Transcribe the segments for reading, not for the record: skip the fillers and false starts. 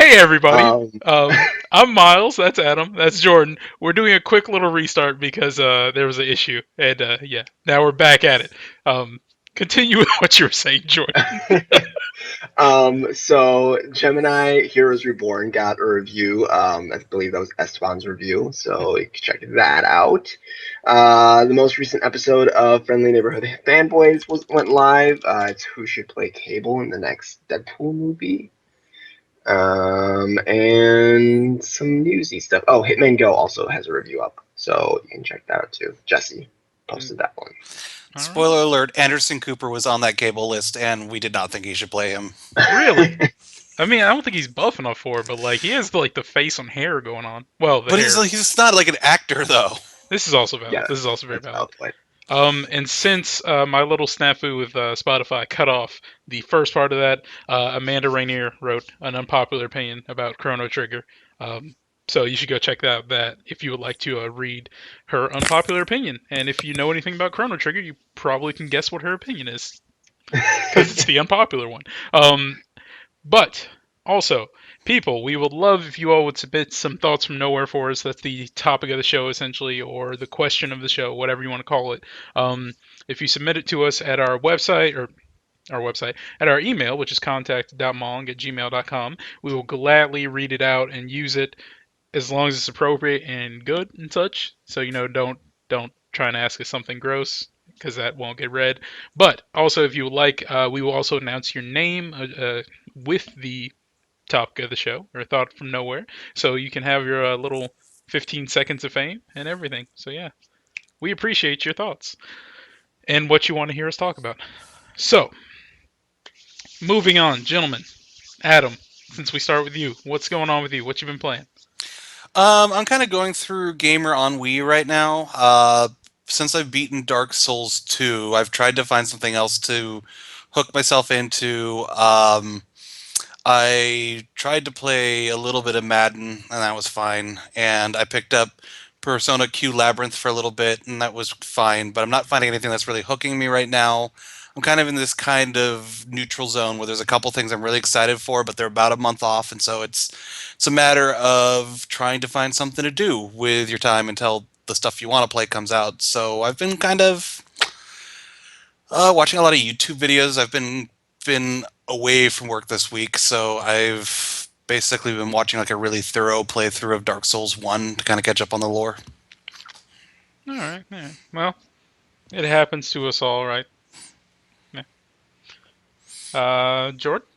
Hey everybody, Um, I'm Miles. That's Adam. That's Jordan. We're doing a quick little restart because there was an issue, and yeah, now we're back at it. Um, Continue with what you were saying, Jordan. so Gemini Heroes Reborn got a review. I believe that was Esteban's review, so you can check that out. The most recent episode of Friendly Neighborhood Fanboys went live. It's who should play Cable in the next Deadpool movie. And some newsy stuff. Oh, Hitman Go also has a review up, so you can check that out too. Jesse posted that one. All right. Spoiler alert, Anderson Cooper was on that cable list, and we did not think he should play him. Really? I mean, I don't think he's buff enough for it, but like he has like the face and hair going on. Well, the But hair. he's not like an actor, though. This is also valid. Yeah, This is also very that's a valid. valid point. And since my little snafu with Spotify cut off the first part of that, Amanda Rainier wrote an unpopular opinion about Chrono Trigger. Um, so you should go check out that if you would like to read her unpopular opinion. And if you know anything about Chrono Trigger, you probably can guess what her opinion is because it's the unpopular one. But also, people, we would love if you all would submit some thoughts from nowhere for us. That's the topic of the show, essentially, or the question of the show, whatever you want to call it. If you submit it to us at our website, or our website, at our email, which is contact.mong@gmail.com, we will gladly read it out and use it as long as it's appropriate and good and such. So, don't try and ask us something gross because that won't get read. But also, if you would like, we will also announce your name with the topic of the show or thought from nowhere, so you can have your little 15 seconds of fame and everything. So yeah, we appreciate your thoughts and what you want to hear us talk about. So moving on, gentlemen. Adam, since we start with you, what's going on with you? What you been playing? I'm kind of going through Gamer on Wii right now. Since I've beaten Dark Souls 2, I've tried to find something else to hook myself into. I tried to play a little bit of Madden, and that was fine. And I picked up Persona Q Labyrinth for a little bit, and that was fine. But I'm not finding anything that's really hooking me right now. I'm kind of in this kind of neutral zone where there's a couple things I'm really excited for, but they're about a month off, and so it's a matter of trying to find something to do with your time until the stuff you want to play comes out. So I've been kind of watching a lot of YouTube videos. I've been away from work this week, so I've basically been watching like a really thorough playthrough of Dark Souls 1 to kind of catch up on the lore. All right, yeah. Well, it happens to us all, right? Yeah. Jordan.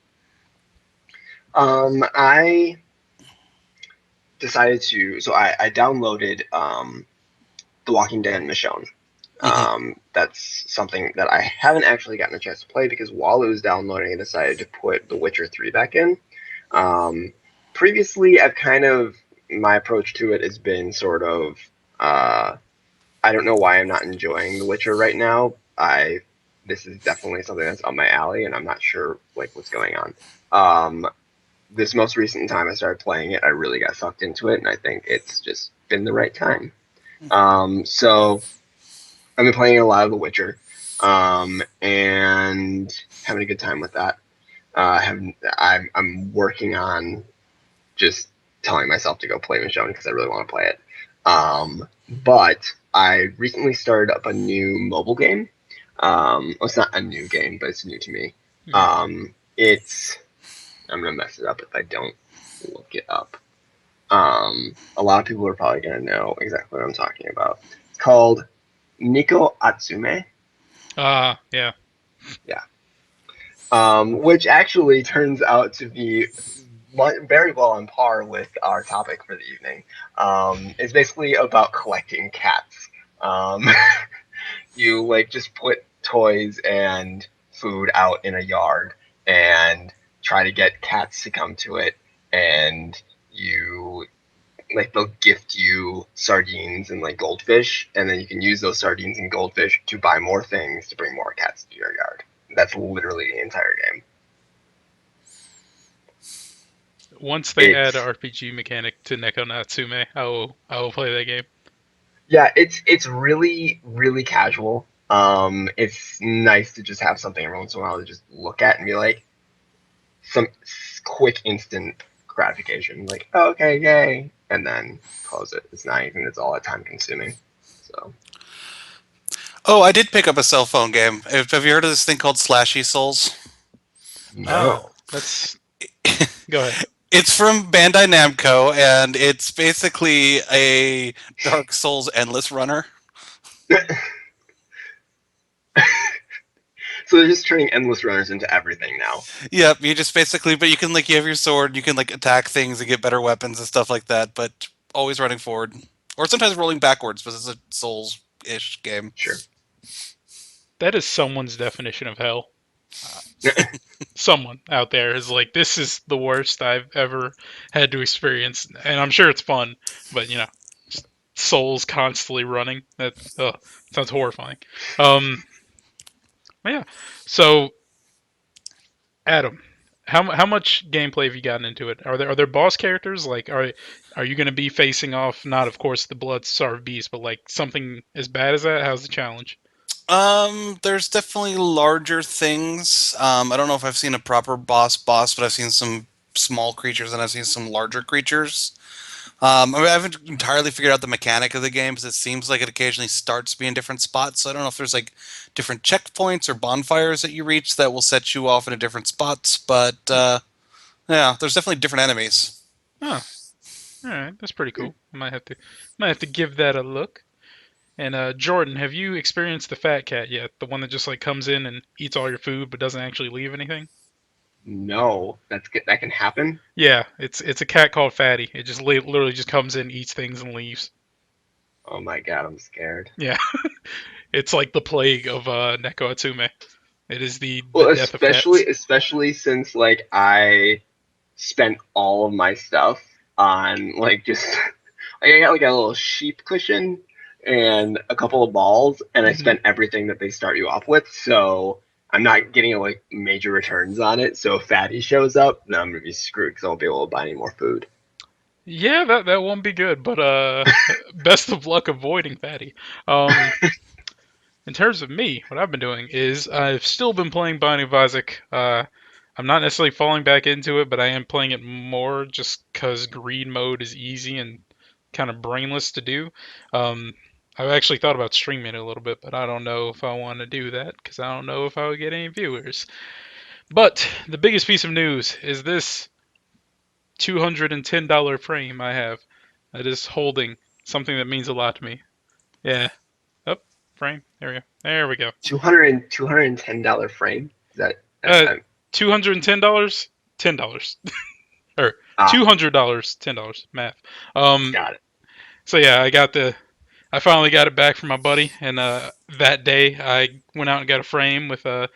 I decided to, so I downloaded The Walking Dead Michonne. Hmm. That's something that I haven't actually gotten a chance to play because while it was downloading, I decided to put The Witcher 3 back in. Um, Previously, my approach to it has been sort of, uh, I don't know why I'm not enjoying The Witcher right now. This is definitely something that's up my alley, and I'm not sure like what's going on. This most recent time I started playing it, I really got sucked into it, and I think it's just been the right time. So I've been playing a lot of The Witcher, and having a good time with that. I'm working on just telling myself to go play Michonne because I really want to play it. But I recently started up a new mobile game. Well, it's not a new game, but it's new to me. Mhm. It's I'm gonna mess it up if I don't look it up. A lot of people are probably gonna know exactly what I'm talking about. It's called Nico Atsume. Yeah. Yeah. Which actually turns out to be very well on par with our topic for the evening. It's basically about collecting cats. Um, you like just put toys and food out in a yard and try to get cats to come to it, and you like they'll gift you sardines and like goldfish, and then you can use those sardines and goldfish to buy more things to bring more cats to your yard. That's literally the entire game. Once they add an It's RPG mechanic to Neko Natsume, I will play that game. Yeah, it's really casual. It's nice to just have something every once in a while to just look at and be like some quick instant gratification, like, oh, okay, yay, and then close it. It's not even, it's all that time consuming. So, Oh, I did pick up a cell phone game. Have you heard of this thing called Slashy Souls? no. That's go ahead. It's from Bandai Namco, and it's basically a Dark Souls endless runner. So they're just turning endless runners into everything now. Yep, you just basically, but you can like you have your sword, you can like attack things and get better weapons and stuff like that, but always running forward, or sometimes rolling backwards, but it's a Souls-ish game. Sure. That is someone's definition of hell. Someone out there is like, this is the worst I've ever had to experience, and I'm sure it's fun, but just souls constantly running. That sounds horrifying. Yeah. So, Adam, how much gameplay have you gotten into it? Are there boss characters? Like, are you going to be facing off? Not, of course, the blood-starved beast, but like something as bad as that? How's the challenge? There's definitely larger things. I don't know if I've seen a proper boss, but I've seen some small creatures and I've seen some larger creatures. I haven't entirely figured out the mechanic of the game because it seems like it occasionally starts being different spots. So I don't know if there's like different checkpoints or bonfires that you reach that will set you off into different spots. But yeah, there's definitely different enemies. Oh, all right, that's pretty cool. I might have to give that a look. And Jordan, have you experienced the fat cat yet? The one that just like comes in and eats all your food but doesn't actually leave anything? No, that can happen. Yeah, it's a cat called Fatty. It just literally just comes in, eats things, and leaves. Oh my god, I'm scared. Yeah, it's like the plague of Neko Atsume. It is the Well, death of cats. especially since like I spent all of my stuff on like just like I got like a little sheep cushion and a couple of balls, and I Hmm. spent everything that they start you off with. So I'm not getting like major returns on it. So if Fatty shows up, then I'm gonna be screwed because I won't be able to buy any more food. Yeah, that won't be good. But best of luck avoiding Fatty. Um, in terms of me, what I've been doing is I've still been playing Binding of Isaac. I'm not necessarily falling back into it, but I am playing it more just because greed mode is easy and kind of brainless to do. Um, I've actually thought about streaming it a little bit, but I don't know if I want to do that because I don't know if I would get any viewers. But the biggest piece of news is this $210 frame I have that is holding something that means a lot to me. Yeah. Up, frame. There we go. There we go. $210 frame. Is that Uh, $210, $10, or ah $200, $10. Math. Um, got it. so yeah, I finally got it back from my buddy, and that day I went out and got a frame with the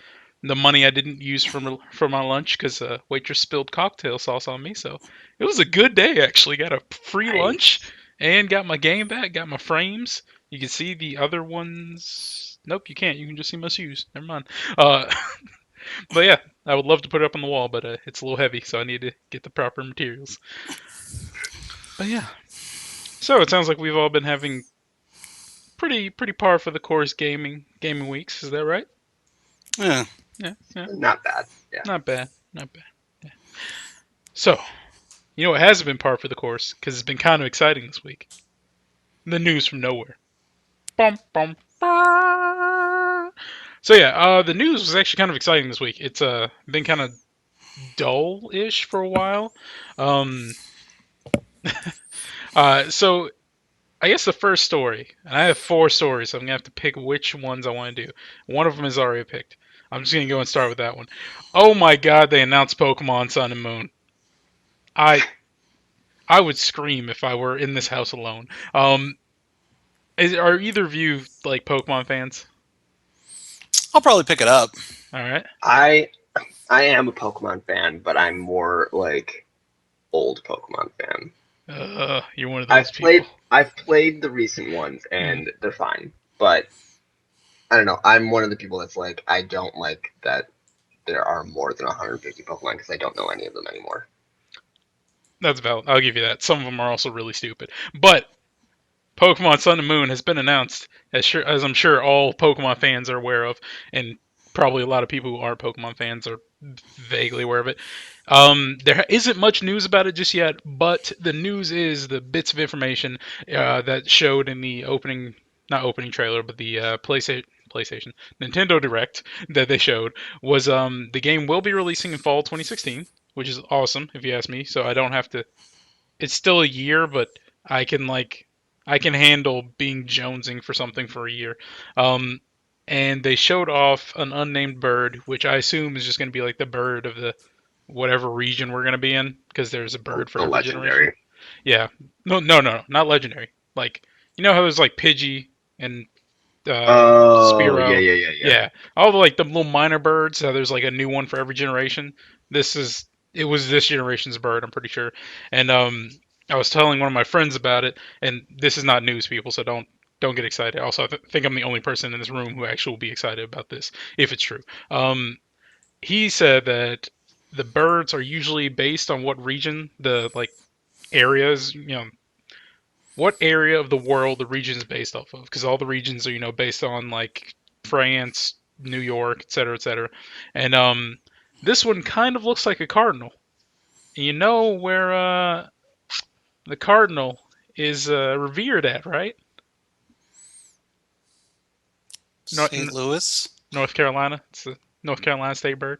money I didn't use for my lunch because waitress spilled cocktail sauce on me. So it was a good day actually. Got a free lunch Nice. and got my game back. Got my frames. You can see the other ones. Nope, you can't. You can just see my shoes. Never mind. Uh, but yeah, I would love to put it up on the wall, but it's a little heavy, so I need to get the proper materials. But yeah, so it sounds like we've all been having pretty par for the course gaming weeks. Is that right? Yeah. Yeah, yeah, Not bad. Yeah. not bad, not bad. Yeah. So you know it hasn't been par for the course because it's been kind of exciting this week. The news from nowhere. Bum, bum, bah. So yeah, the news was actually kind of exciting this week. It's been kind of dull-ish for a while. Um, so I guess the first story, and I have four stories, so I'm gonna have to pick which ones I want to do. One of them is already picked. I'm just gonna go and start with that one. Oh my God! They announced Pokemon Sun and Moon. I I would scream if I were in this house alone. Are either of you like Pokemon fans? I'll probably pick it up. All right. I I am a Pokemon fan, but I'm more like old Pokemon fan. You're one of those people. I've played the recent ones Hmm. and they're fine, but I don't know. I'm one of the people that's like I don't like that there are more than 150 Pokemon because I don't know any of them anymore. That's valid. I'll give you that. Some of them are also really stupid, but Pokemon Sun and Moon has been announced, as I'm sure all Pokemon fans are aware of, and probably a lot of people who aren't Pokemon fans are vaguely aware of it. There isn't much news about it just yet, but the news is the bits of information that showed in the opening, not opening trailer, but the PlayStation Nintendo Direct that they showed was the game will be releasing in fall 2016, which is awesome if you ask me. So I don't have to. It's still a year, but I can like I can handle being jonesing for something for a year. Um, and they showed off an unnamed bird, which I assume is just going to be like the bird of the whatever region we're going to be in, because there's a bird for The every generation. legendary. Yeah, no, not legendary. Like how there's like Pidgey and Oh, yeah, Spearow. yeah, yeah, yeah. Yeah, all the like the little minor birds. There's like a new one for every generation. This is it was this generation's bird, I'm pretty sure. And I was telling one of my friends about it, and this is not news, people, so don't get excited. Also, I think I'm the only person in this room who actually will be excited about this if it's true. He said that the birds are usually based on what region the like areas, what area of the world the region is based off of, because all the regions are based on like France, New York, etc., etc. And this one kind of looks like a cardinal. You know where the cardinal is revered at, right? North, St. Louis. North Carolina. It's the North Carolina state bird.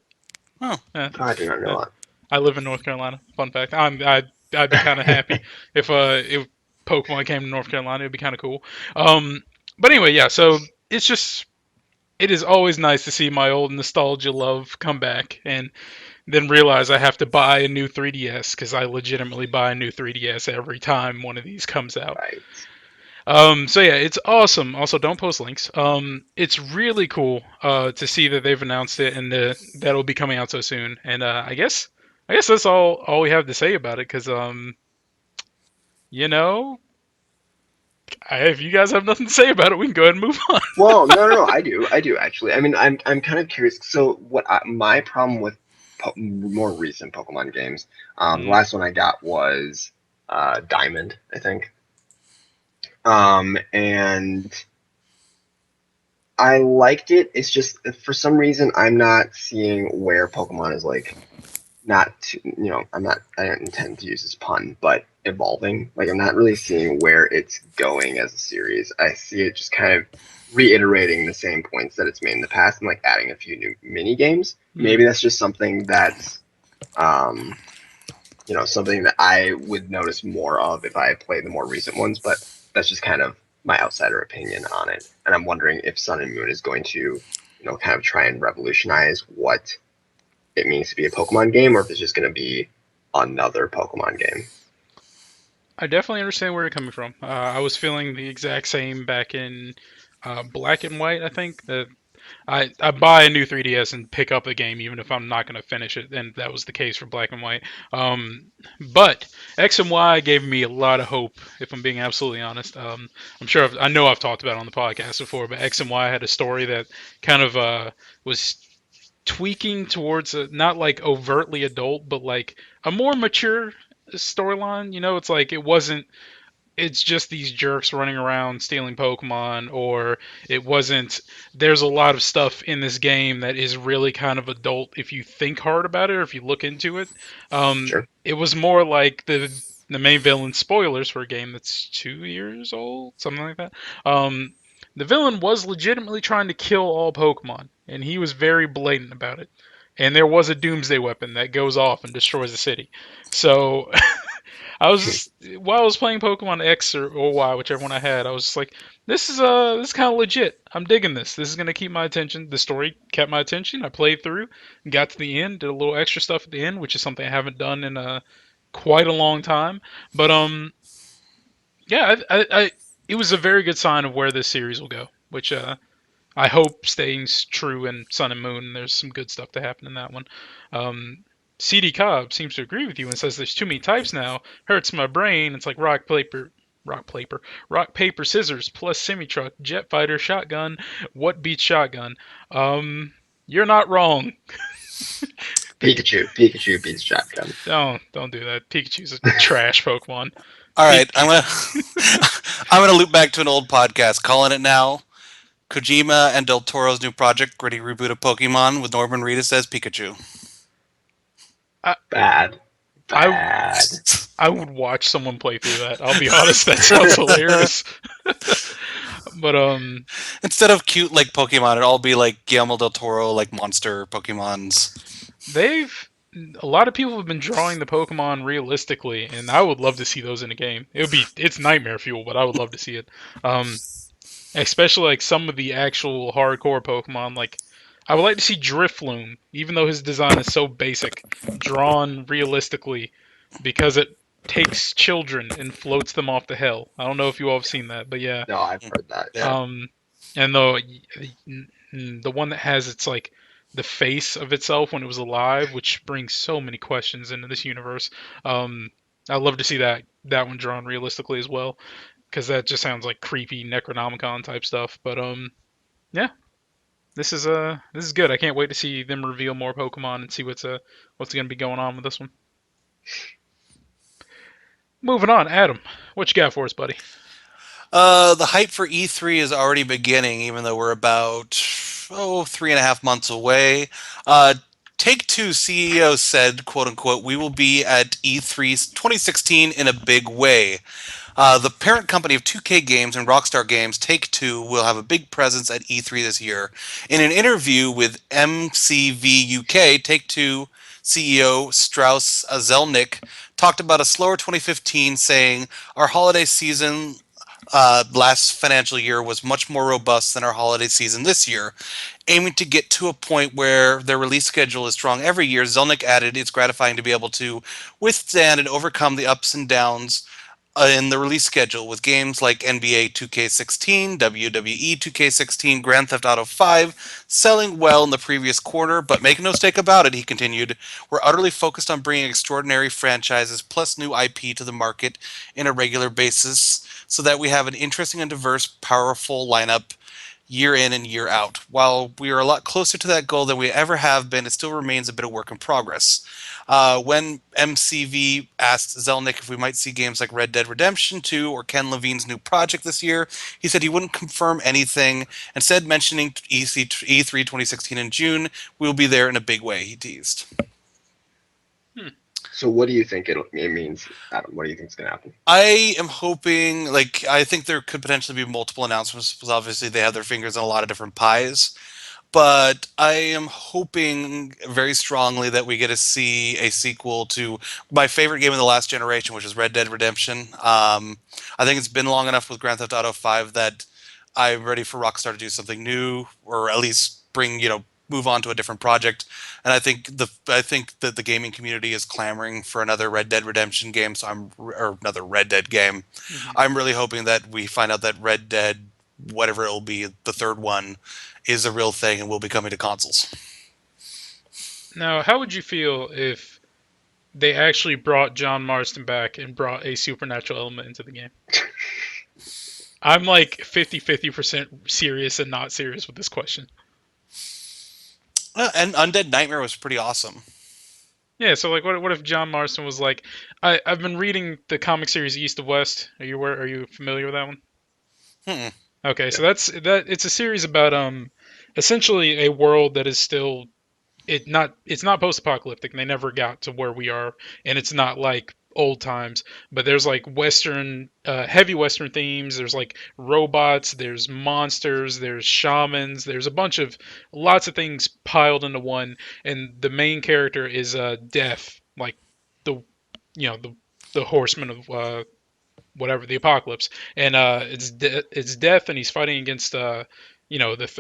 Oh, Yeah, I do not yeah. know that. I live in North Carolina. Fun fact. I'd be kind of happy if Pokemon came to North Carolina. It'd be kind of cool. Um, but anyway, yeah. So it's just it is always nice to see my old nostalgia love come back, and then realize I have to buy a new 3DS because I legitimately buy a new 3DS every time one of these comes out. Right. So yeah, it's awesome. Also, don't post links. It's really cool to see that they've announced it and that'll be coming out so soon. And I guess that's all we have to say about it. Because you know, if you guys have nothing to say about it, we can go ahead and move on. Well, no, no, no. I do actually. I mean, I'm kind of curious. So, my problem with more recent Pokemon games, the Mm, last one I got was Diamond, I think. And I liked it. It's just for some reason I'm not seeing where Pokemon is like not to, I don't intend to use this pun, but evolving. Like I'm not really seeing where it's going as a series. I see it just kind of reiterating the same points that it's made in the past and like adding a few new mini games. mm. Maybe that's just something that's um something that I would notice more of if I play the more recent ones, but that's just kind of my outsider opinion on it. And I'm wondering if Sun and Moon is going to, kind of try and revolutionize what it means to be a Pokemon game, or if it's just going to be another Pokemon game. I definitely understand where you're coming from. I was feeling the exact same back in Black and White. I think that I buy a new 3DS and pick up the game even if I'm not going to finish it, and that was the case for Black and White. But X and Y gave me a lot of hope, if I'm being absolutely honest. I'm sure I know I've talked about it on the podcast before, but X and Y had a story that kind of was tweaking towards not like overtly adult, but like a more mature storyline. It's like it wasn't it's just these jerks running around stealing Pokemon, or it wasn't. There's a lot of stuff in this game that is really kind of adult if you think hard about it or if you look into it. Sure. It was more like the main villain. Spoilers for a game that's 2 years old, something like that. Um, the villain was legitimately trying to kill all Pokemon, and he was very blatant about it. And there was a Doomsday weapon that goes off and destroys the city. So I was just, while I was playing Pokemon X or Y, whichever one I had, I was just like, this is kind of legit. I'm digging this. This is gonna keep my attention. The story kept my attention. I played through, got to the end, did a little extra stuff at the end, which is something I haven't done in quite a long time. But yeah, it was a very good sign of where this series will go, which I hope stays true in Sun and Moon. There's some good stuff to happen in that one. Um, CD Cobb seems to agree with you and says there's too many types now. Hurts my brain. It's like rock paper scissors plus semi truck, jet fighter, shotgun. What beats shotgun? You're not wrong. Pikachu beats Shotgun. Don't do that. Pikachu's a trash Pokemon. all Pe- right. I'm gonna I'm gonna loop back to an old podcast, calling it now. Kojima and Del Toro's new project, gritty reboot of Pokemon with Norman Reedus as Pikachu. I, Bad. I Bad. I would watch someone play through that. I'll be honest, that sounds hilarious. But Instead of cute like Pokemon, it'd all be like Guillermo del Toro like monster Pokemons. they've a lot of people have been drawing the Pokemon realistically, and I would love to see those in a game. It's nightmare fuel, but I would love to see it. Um, Especially like some of the actual hardcore Pokemon. Like I would like to see Drifloon, even though his design is so basic, drawn realistically, because it takes children and floats them off the hill. I don't know if you all have seen that, but yeah. No, I've heard that. Yeah. Yeah. And the one that has its like the face of itself when it was alive, which brings so many questions into this universe. Um, I'd love to see that one drawn realistically as well, because that just sounds like creepy Necronomicon type stuff. But yeah, this is good. I can't wait to see them reveal more Pokemon and see what's gonna be going on with this one. Moving on, Adam, what you got for us, buddy? The hype for E3 is already beginning, even though we're about 3.5 months away. Uh, Take Two CEO said, "quote unquote," "We will be at E3 2016 in a big way." The parent company of 2K Games and Rockstar Games, Take Two, will have a big presence at E3 this year. In an interview with MCV UK, Take Two CEO Strauss Zelnick talked about a slower 2015, saying, "Our holiday season last financial year was much more robust than our holiday season this year. Aiming to get to a point where their release schedule is strong every year," Zelnick added, "It's gratifying to be able to withstand and overcome the ups and downs in the release schedule with games like NBA 2K16, WWE 2K16, Grand Theft Auto 5 selling well in the previous quarter, but make no mistake about it," he continued, "we're utterly focused on bringing extraordinary franchises plus new IP to the market in a regular basis so that we have an interesting and diverse, powerful lineup year in and year out. While we are a lot closer to that goal than we ever have been, it still remains a bit of work in progress." When MCV asked Zelnick if we might see games like Red Dead Redemption 2 or Ken Levine's new project this year, he said he wouldn't confirm anything, instead mentioning E3 2016 in June. "We'll be there in a big way," he teased. Hmm. So what do you think it means, Adam? What do you think is going to happen? I am hoping, like, I think there could potentially be multiple announcements because obviously they have their fingers in a lot of different pies. But I am hoping very strongly that we get to see a sequel to my favorite game of the last generation, which is Red Dead Redemption. I think it's been long enough with Grand Theft Auto 5 that I'm ready for Rockstar to do something new, or at least move on to a different project. And I think that the gaming community is clamoring for another Red Dead Redemption game, or another Red Dead game. Hmm. I'm really hoping that we find out that Red Dead, whatever it will be, the third one, is a real thing and will be coming to consoles. Now, how would you feel if they actually brought John Marston back and brought a supernatural element into the game? I'm like 50-50% serious and not serious with this question. And Undead Nightmare was pretty awesome. Yeah, so like, what if John Marston was like, I've been reading the comic series East of West. Are you familiar with that one? Hmm. Okay, Yeah. so it's a series about essentially a world that is still it's not post-apocalyptic, and they never got to where we are, and it's not like old times, but there's like western heavy western themes. There's like robots, there's monsters, there's shamans, there's a bunch of lots of things piled into one, and the main character is Death, like the the horseman of whatever the apocalypse, and it's Death, and he's fighting against the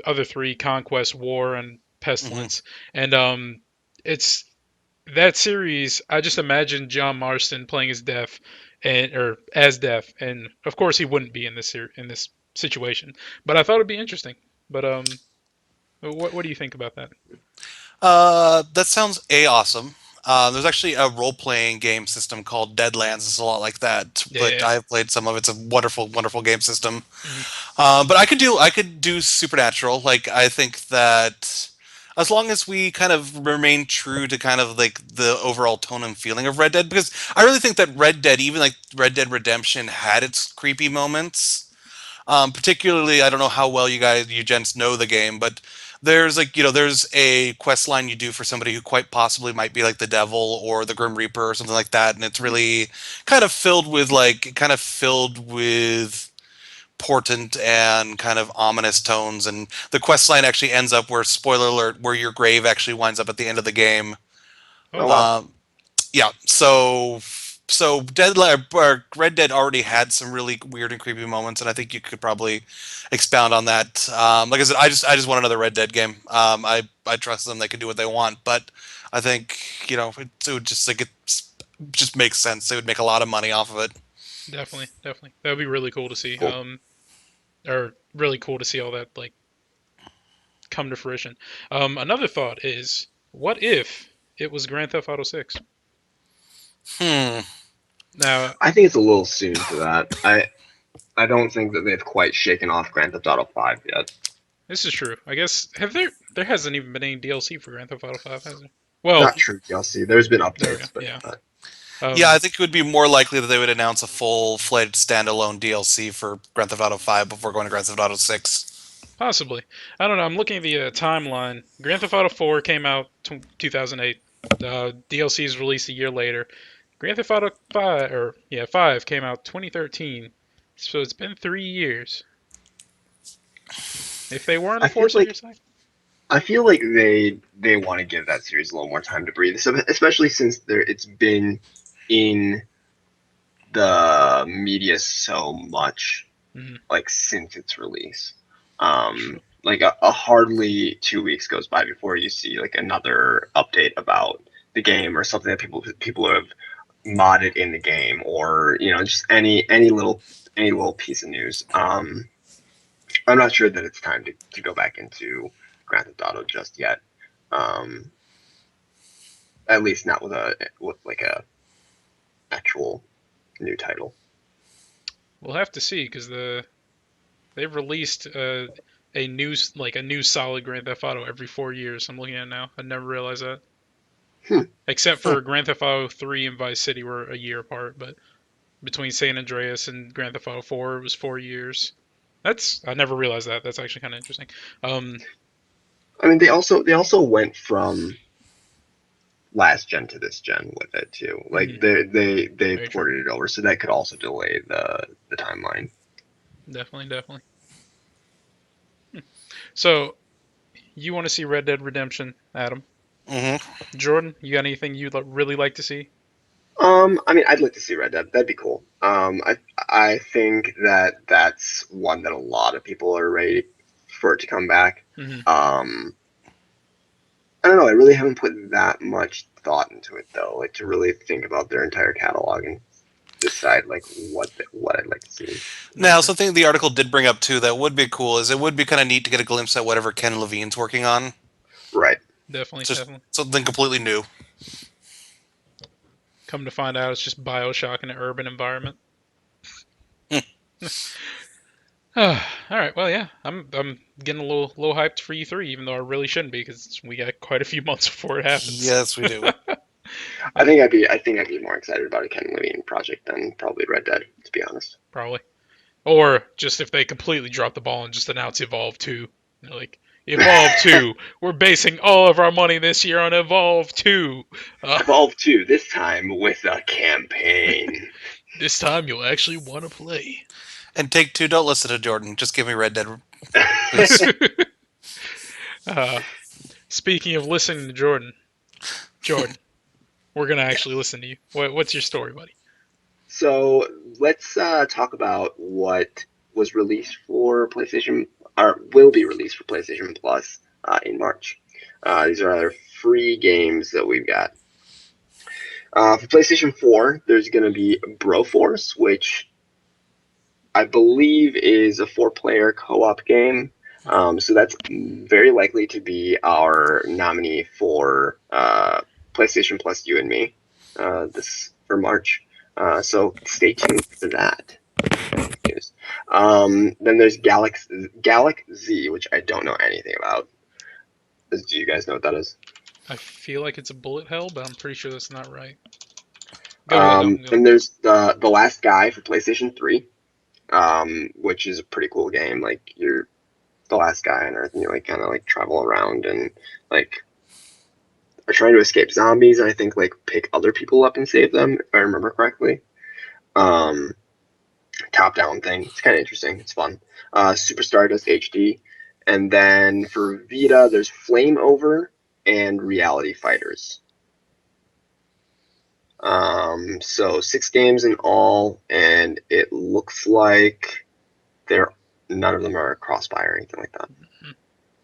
other three: Conquest, War, and Hmm. Pestilence. And it's that series. I just imagine John Marston playing as Death, and or as Death, and of course he wouldn't be in in this situation. But I thought it'd be interesting. But what do you think about that? That sounds awesome. There's actually a role-playing game system called Deadlands. It's a lot like that, but Yeah. I've played some of it. It's a wonderful, wonderful game system. Mhm. But I could do Supernatural. Like, I think that as long as we kind of remain true to kind of like the overall tone and feeling of Red Dead, because I really think that Red Dead, even like Red Dead Redemption, had its creepy moments. Particularly, I don't know how well you gents know the game, but There's there's a quest line you do for somebody who quite possibly might be like the devil or the Grim Reaper or something like that, and it's really kind of filled with portent and kind of ominous tones. And the quest line actually ends up where, spoiler alert, where your grave actually winds up at the end of the game. Oh Oh, wow. Um, yeah, so Red Dead already had some really weird and creepy moments, and I think you could probably expound on that. Like I said, I just want another Red Dead game. I trust them; they can do what they want, but I think it would just just makes sense. They would make a lot of money off of it. definitely, definitely. That would be really cool to see. Cool. Or really cool to see all that like come to fruition. Another thought is, what if it was Grand Theft Auto 6? Hmm. Now, I think it's a little soon for that. I don't think that they've quite shaken off Grand Theft Auto 5 yet. this is true. I guess there hasn't even been any DLC for Grand Theft Auto 5, has there? Well, Not true DLC. There's been there we go. updates, but Yeah. not. Yeah, I Um, think it would be more likely that they would announce a full-fledged standalone DLC for Grand Theft Auto 5 before going to Grand Theft Auto 6. Possibly. I don't know. I'm looking at the timeline. Grand Theft Auto 4 came out 2008. DLC is released a year later. Grand Theft Auto 5, 5 came out 2013. So it's been 3 years. If they weren't a I feel force of your like side. I feel like they want to give that series a little more time to breathe, so, especially since it's been in the media so much, Mm-hmm. like since its release. Like a hardly 2 weeks goes by before you see like another update about the game or something that people have modded in the game, or just any little piece of news. I'm not sure that it's time to go back into Grand Theft Auto just yet. Um, at least not with like a actual new title. We'll have to see because they've released a new solid Grand Theft Auto every 4 years. I'm looking at it now. I never realized that. Hmm. Except for Grand Theft Auto 3 and Vice City were a year apart, but between San Andreas and Grand Theft Auto 4 it was 4 years. I never realized that. That's actually kind of interesting. Um, I mean, they also went from last gen to this gen with it too. Like mhm, they very true. ported it over, so that could also delay the timeline. Definitely, definitely. So you want to see Red Dead Redemption, Adam? Hmm. Jordan, you got anything you'd really like to see? I mean, I'd like to see Red Dead. That'd be cool. I think that that's one that a lot of people are ready for it to come back. Hmm. Um, I don't know. I really haven't put that much thought into it though, like to really think about their entire catalog and decide like what I'd like to see. Very Now, true. something the article did bring up too that would be cool is it would be kind of neat to get a glimpse at whatever Ken Levine's working on. Right. Definitely, Just definitely. something completely new. Come to find out, it's just Bioshock in an urban environment. All right. Well, yeah, I'm getting a little hyped for E3, even though I really shouldn't be because we got quite a few months before it happens. Yes, we do. I Uh, think I'd be more excited about a Ken Levine project than probably Red Dead, to be honest. Probably. Or just if they completely drop the ball and just announce Evolve 2. Like, Evolve 2. We're basing all of our money this year on Evolve 2. Uh, Evolve 2, this time with a campaign. this time you'll actually want to play. And Take Two, don't listen to Jordan. Just give me Red Dead, please. uh, speaking of listening to Jordan, we're going to actually listen to you. What's your story, buddy? So let's talk about what was released for PlayStation, or will be released for PlayStation Plus in March. These are our free games that we've got. For PlayStation 4, there's going to be Broforce, which I believe is a four-player co-op game. So that's very likely to be our nominee for PlayStation Plus You and Me this for March. So stay tuned for that. News. Then there's Galak-Z, which I don't know anything about. Do you guys know what that is? I feel like it's a bullet hell, but I'm pretty sure that's not right. Go ahead, though. Go. Then there's the Last Guy for PlayStation 3, which is a pretty cool game. Like the last guy on Earth, and you like kind of like travel around and like are trying to escape zombies, and I think like pick other people up and save them, if I remember correctly. Um, Top down thing. It's kind of interesting. It's fun. Super Stardust HD, and then for Vita, there's Flame Over and Reality Fighters. So 6 games in all, and it looks like they're none of them are cross-buy or anything like that.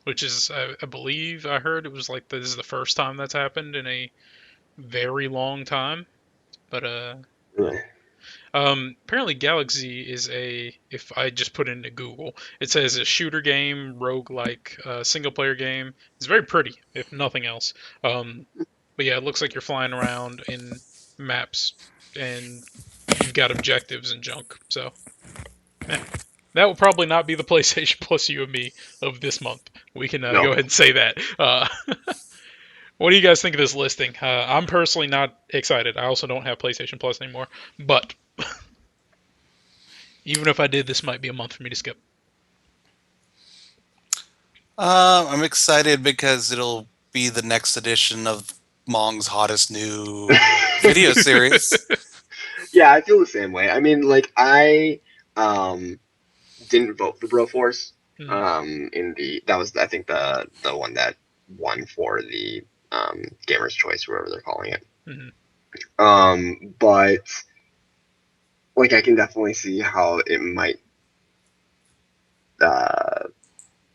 Which is, I believe I heard it was like this is the first time that's happened in a very long time. But Really? apparently Galak-Z is a, if I just put it into Google, it says a shooter game, roguelike, single player game. It's very pretty, if nothing else. But yeah, it looks like you're flying around in maps and you've got objectives and junk. So, yeah. That will probably not be the PlayStation Plus you and me of this month. We can No. go ahead and say that. What do you guys think of this listing? I'm personally not excited. I also don't have PlayStation Plus anymore. But even if I did, this might be a month for me to skip. I'm excited because it'll be the next edition of Mong's hottest new video series. Yeah, I feel the same way. I mean, like I didn't vote for Broforce. In the that was I think the one that won for the Gamers Choice, whatever they're calling it. But like I can definitely see how it might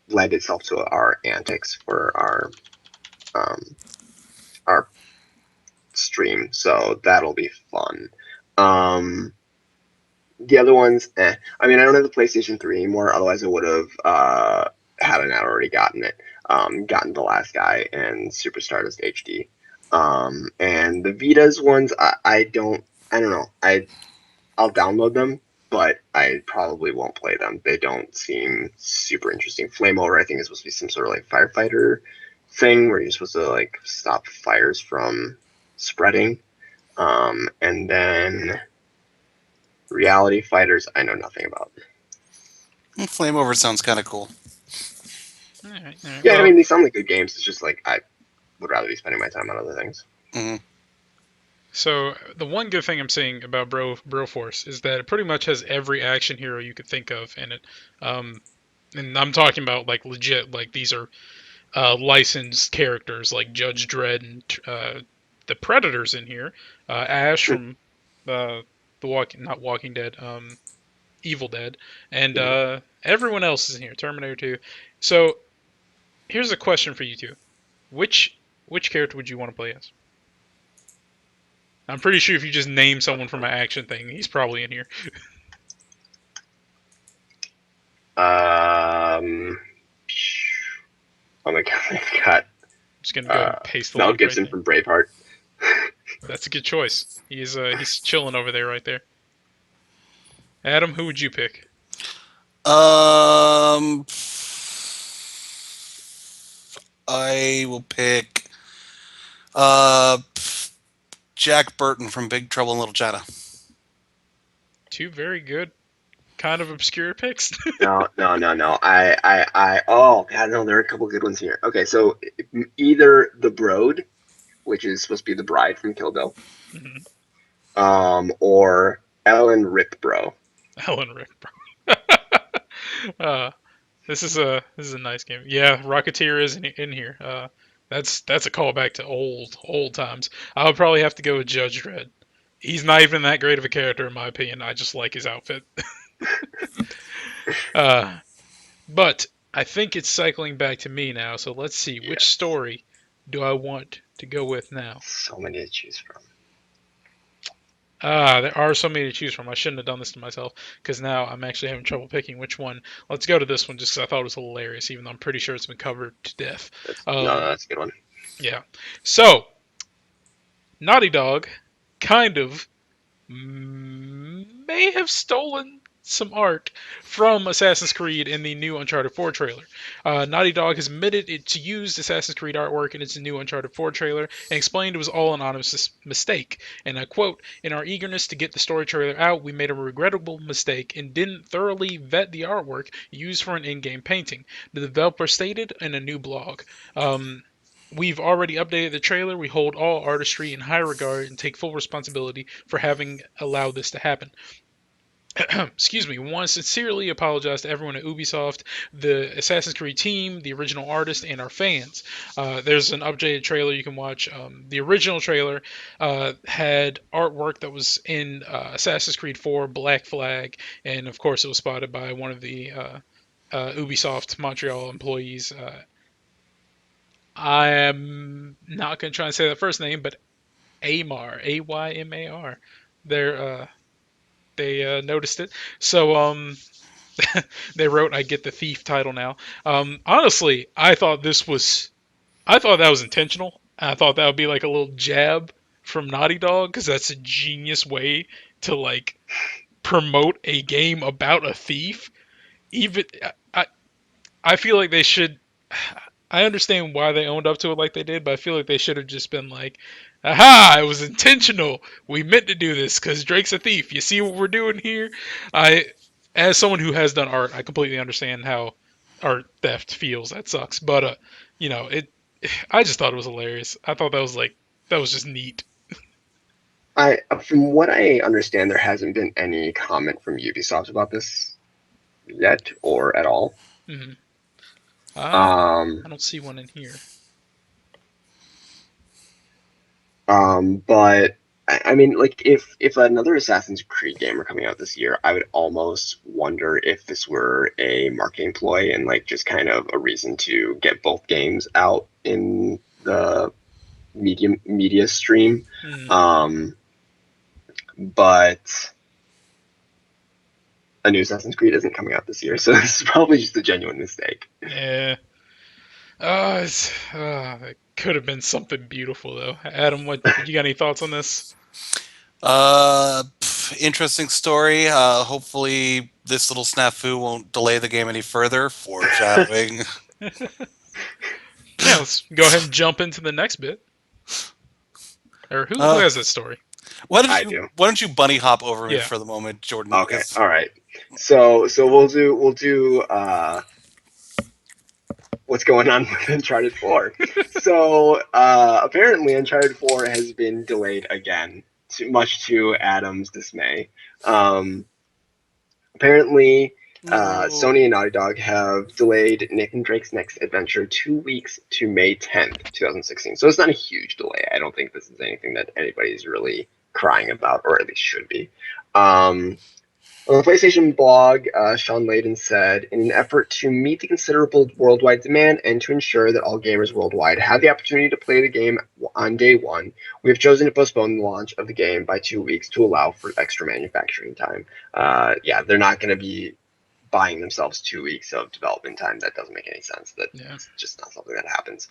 lend itself to our antics for our stream, so that'll be fun. The other ones, I mean, I don't have the PlayStation 3 anymore. Otherwise, I would have, had I not already gotten it, gotten The Last Guy and Super Stardust HD. And the Vita's ones, I don't know. I'll download them, but I probably won't play them. They don't seem super interesting. Flame Over, I think, is supposed to be some sort of like firefighter thing where you're supposed to like stop fires from spreading. And then Reality Fighters, I know nothing about. Flame Over sounds kind of cool. All right. Yeah, Well, I mean, they sound like good games. It's just like I would rather be spending my time on other things. Mm-hmm. so the one good thing I'm seeing about Broforce is that it pretty much has every action hero you could think of in it. And I'm talking about like legit, like these are licensed characters like Judge Dredd and the Predators in here. Ash from the not Walking Dead, Evil Dead, and everyone else is in here. Terminator 2. So here's a question for you two: which character would you want to play as? I'm pretty sure if you just name someone from an action thing, he's probably in here. Oh my god, I've got I'm just gonna go ahead and paste the Mel link Gibson right from Braveheart. there. That's a good choice. He's chilling over there right there. Adam, who would you pick? I will pick uh, Jack Burton from Big Trouble in Little China. Two very good, kind of obscure picks. No. Oh god, no, there are a couple good ones here. Okay, so either the Broad, which is supposed to be the bride from Kill Bill, or Ellen Ripbro. Ellen Rick, bro. This is a nice game. Yeah, Rocketeer is in here. That's a callback to old times. I would probably have to go with Judge Dredd. He's not even that great of a character in my opinion. I just like his outfit. But I think it's cycling back to me now. So let's see, which story do I want to go with now? So many to choose from. There are so many to choose from. I shouldn't have done this to myself because now I'm actually having trouble picking which one. Let's go to this one just because I thought it was hilarious, even though I'm pretty sure it's been covered to death. That's a good one. Yeah. So, Naughty Dog kind of may have stolen some art from Assassin's Creed in the new Uncharted 4 trailer. Naughty Dog has admitted it to use Assassin's Creed artwork in its new Uncharted 4 trailer and explained it was all an honest mistake. And I quote, "In our eagerness to get the story trailer out, we made a regrettable mistake and didn't thoroughly vet the artwork used for an in-game painting," the developer stated in a new blog. We've already updated the trailer. We hold all artistry in high regard and take full responsibility for having allowed this to happen. Excuse me. We want to sincerely apologize to everyone at Ubisoft, the Assassin's Creed team, the original artist, and our fans. There's an updated trailer you can watch. The original trailer had artwork that was in Assassin's Creed 4 Black Flag, and of course it was spotted by one of the Ubisoft Montreal employees. I am not going to try and say that first name, but Aymar, Aymar. They're they noticed it. So they wrote, "I get the thief title now." Honestly, I thought that was intentional. I thought that would be like a little jab from Naughty Dog because that's a genius way to like promote a game about a thief. Even I, I feel like they should. I understand why they owned up to it like they did, but I feel like they should have just been like, "Aha! It was intentional. We meant to do this because Drake's a thief. You see what we're doing here?" I, as someone who has done art, I completely understand how art theft feels. That sucks, but it. I just thought it was hilarious. I thought that was just neat. From what I understand, there hasn't been any comment from Ubisoft about this yet or at all. Hmm. Um, I don't see one in here. but I mean, like, if another Assassin's Creed game were coming out this year, I would almost wonder if this were a marketing ploy and like just kind of a reason to get both games out in the media stream. Mm, Um, but a new Assassin's Creed isn't coming out this year, so this is probably just a genuine mistake. yeah. It could have been something beautiful though. Adam, what you got any thoughts on this? Interesting story. Hopefully, this little snafu won't delay the game any further. Foreshadowing. Yeah, let's go ahead and jump into the next bit. Or who uh, has that story? I do. why don't you bunny hop over me Yeah. for the moment, Jordan? Okay, Because all right. So we'll do what's going on with Uncharted 4. So apparently Uncharted 4 has been delayed again, much to Adam's dismay. Um, apparently no. Sony and Naughty Dog have delayed Nathan Drake's next adventure 2 weeks to May 10th, 2016. So it's not a huge delay. I don't think this is anything that anybody's really crying about, or at least should be. On the PlayStation blog, Sean Layden said, "In an effort to meet the considerable worldwide demand and to ensure that all gamers worldwide have the opportunity to play the game on day one, we have chosen to postpone the launch of the game by 2 weeks to allow for extra manufacturing time." Yeah, they're not going to be buying themselves 2 weeks of development time. That doesn't make any sense. That's just not something that happens.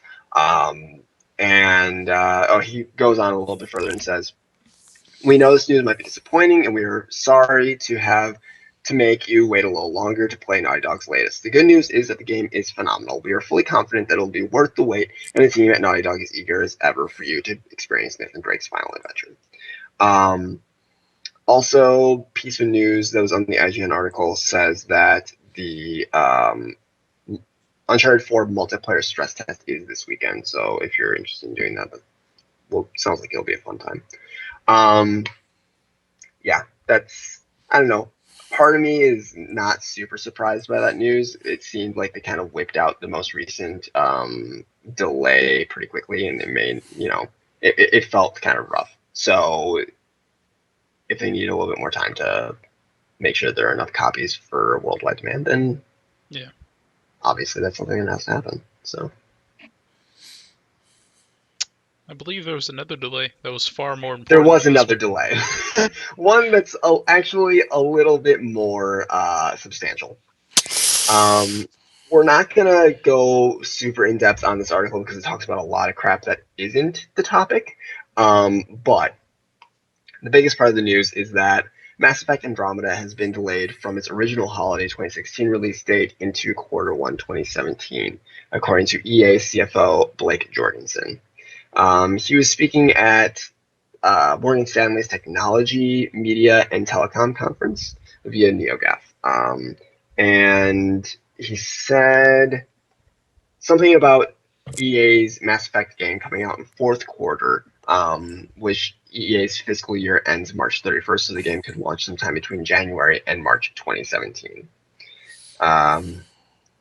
He goes on a little bit further and says, "We know this news might be disappointing, and we are sorry to have to make you wait a little longer to play Naughty Dog's latest. The good news is that the game is phenomenal. We are fully confident that it'll be worth the wait, and the team at Naughty Dog is eager as ever for you to experience Nathan Drake's final adventure." Um, Also, piece of news that was on the IGN article says that the Uncharted 4 multiplayer stress test is this weekend. So if you're interested in doing that, sounds like it'll be a fun time. Um, yeah, I don't know. Part of me is not super surprised by that news. It seemed like they kind of whipped out the most recent delay pretty quickly, and it made, it felt kind of rough. So if they need a little bit more time to make sure there are enough copies for worldwide demand, then Yeah. obviously that's something that has to happen. So I believe there was another delay that was far more there important was than this another one. delay, one that's actually a little bit more substantial. We're not gonna go super in depth on this article because it talks about a lot of crap that isn't the topic. But the biggest part of the news is that Mass Effect Andromeda has been delayed from its original holiday 2016 release date into Q1 2017, according to EA CFO Blake Jorgensen. He was speaking at Morgan Stanley's Technology, Media, and Telecom Conference via NeoGAF. And he said something about EA's Mass Effect game coming out in fourth quarter, which EA's fiscal year ends March 31st, so the game could launch sometime between January and March 2017. Um,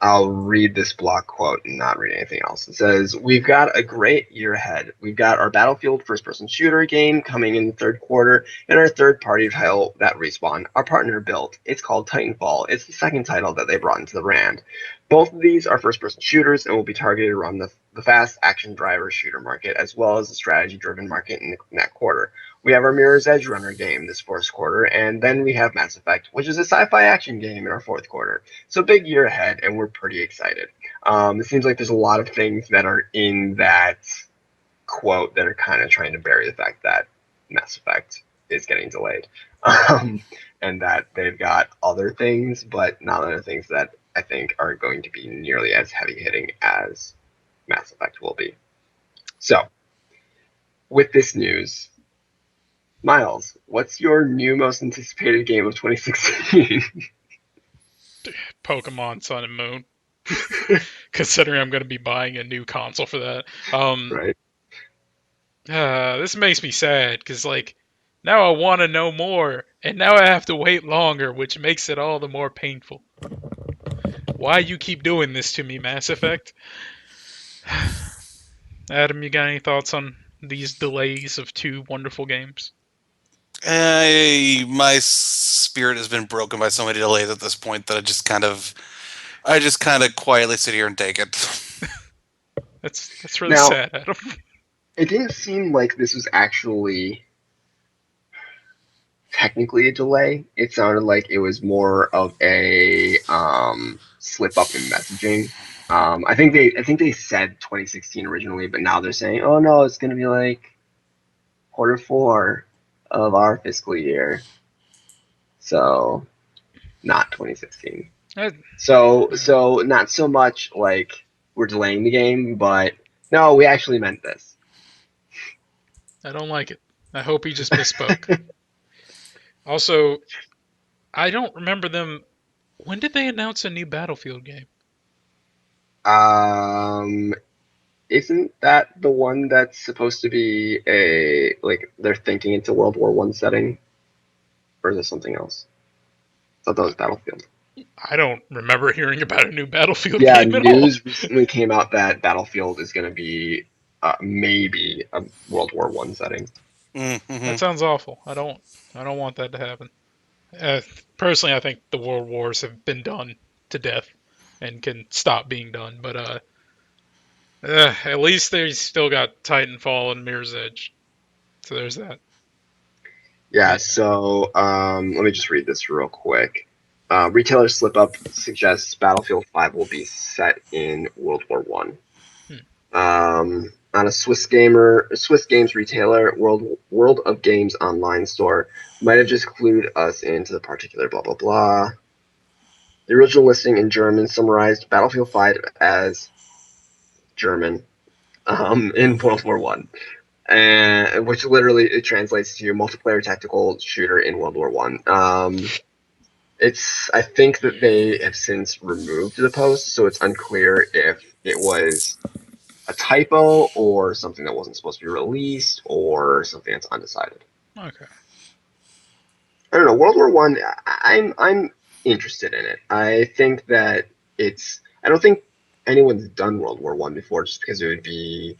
I'll read this block quote and not read anything else. It says, "We've got a great year ahead. We've got our Battlefield first-person shooter game coming in the third quarter, and our third-party title that Respawn, our partner, built. It's called Titanfall. It's the second title that they brought into the brand. Both of these are first-person shooters and will be targeted around the fast action driver shooter market, as well as the strategy-driven market in that quarter. We have our Mirror's Edge Runner game this fourth quarter, and then we have Mass Effect, which is a sci-fi action game in our fourth quarter. So big year ahead, and we're pretty excited." It seems like there's a lot of things that are in that quote that are kind of trying to bury the fact that Mass Effect is getting delayed, and that they've got other things, but not other things that I think are going to be nearly as heavy hitting as Mass Effect will be. So, with this news, Myles, what's your new most anticipated game of 2016? Pokemon Sun and Moon. Considering I'm going to be buying a new console for that. Right? This makes me sad because like now I want to know more, and now I have to wait longer, which makes it all the more painful. Why you keep doing this to me, Mass Effect? Adam, you got any thoughts on these delays of two wonderful games? My spirit has been broken by so many delays at this point that I just kind of quietly sit here and take it. That's really Now, sad, Adam. it didn't seem like this was actually technically a delay. It sounded like it was more of a slip up in messaging. I think they said 2016 originally, but now they're saying, oh no, it's gonna be like Q4 of our fiscal year, so not 2016. I, So not so much like we're delaying the game, but no, we actually meant this. I don't like it. I hope he just misspoke. Also, I don't remember them. When did they announce a new Battlefield game? Um, Isn't that the one that's supposed to be a like they're thinking into World War I setting, or is it something else? I thought that was Battlefield. I don't remember hearing about a new Battlefield Yeah, game at all. news recently came out that Battlefield is going to be maybe a World War I setting. That Mm-hmm. sounds awful. I don't want that to happen. Uh, Personally, I think the world wars have been done to death and can stop being done. But at least they still got Titanfall and Mirror's Edge. So there's that. Yeah, Yeah. so let me just read this real quick. Retailer slip up suggests Battlefield 5 will be set in World War I. Hmm. On a Swiss Games retailer, World of Games online store, might have just clued us into the particular blah blah blah. The original listing in German summarized Battlefield 5 as German in World War I, and which literally it translates to multiplayer tactical shooter in World War I. I think that they have since removed the post, so it's unclear if it was a typo or something that wasn't supposed to be released or something that's undecided. Okay. I don't know. World War I, I'm interested in it. I think that it's. I don't think anyone's done World War I before, just because it would be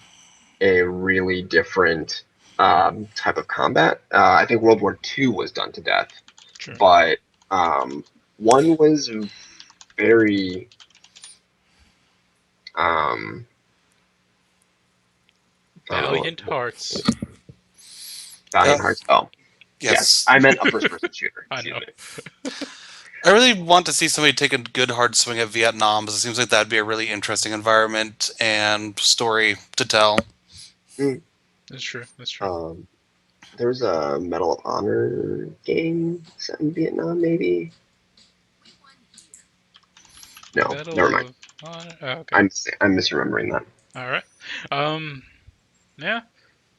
a really different type of combat. I think World War II was done to death, True. but one was very um, I don't know, Valiant Hearts. Valiant Hearts. Oh, yes, Yes. I meant a first-person shooter. I Excuse know. me. I really want to see somebody take a good hard swing at Vietnam, because it seems like that'd be a really interesting environment and story to tell. Mm, That's true. That's true. Um, There was a Medal of Honor game set in Vietnam, maybe. No, Medal never mind. of Honor. Oh, okay. I'm misremembering that. All right. Um. Yeah.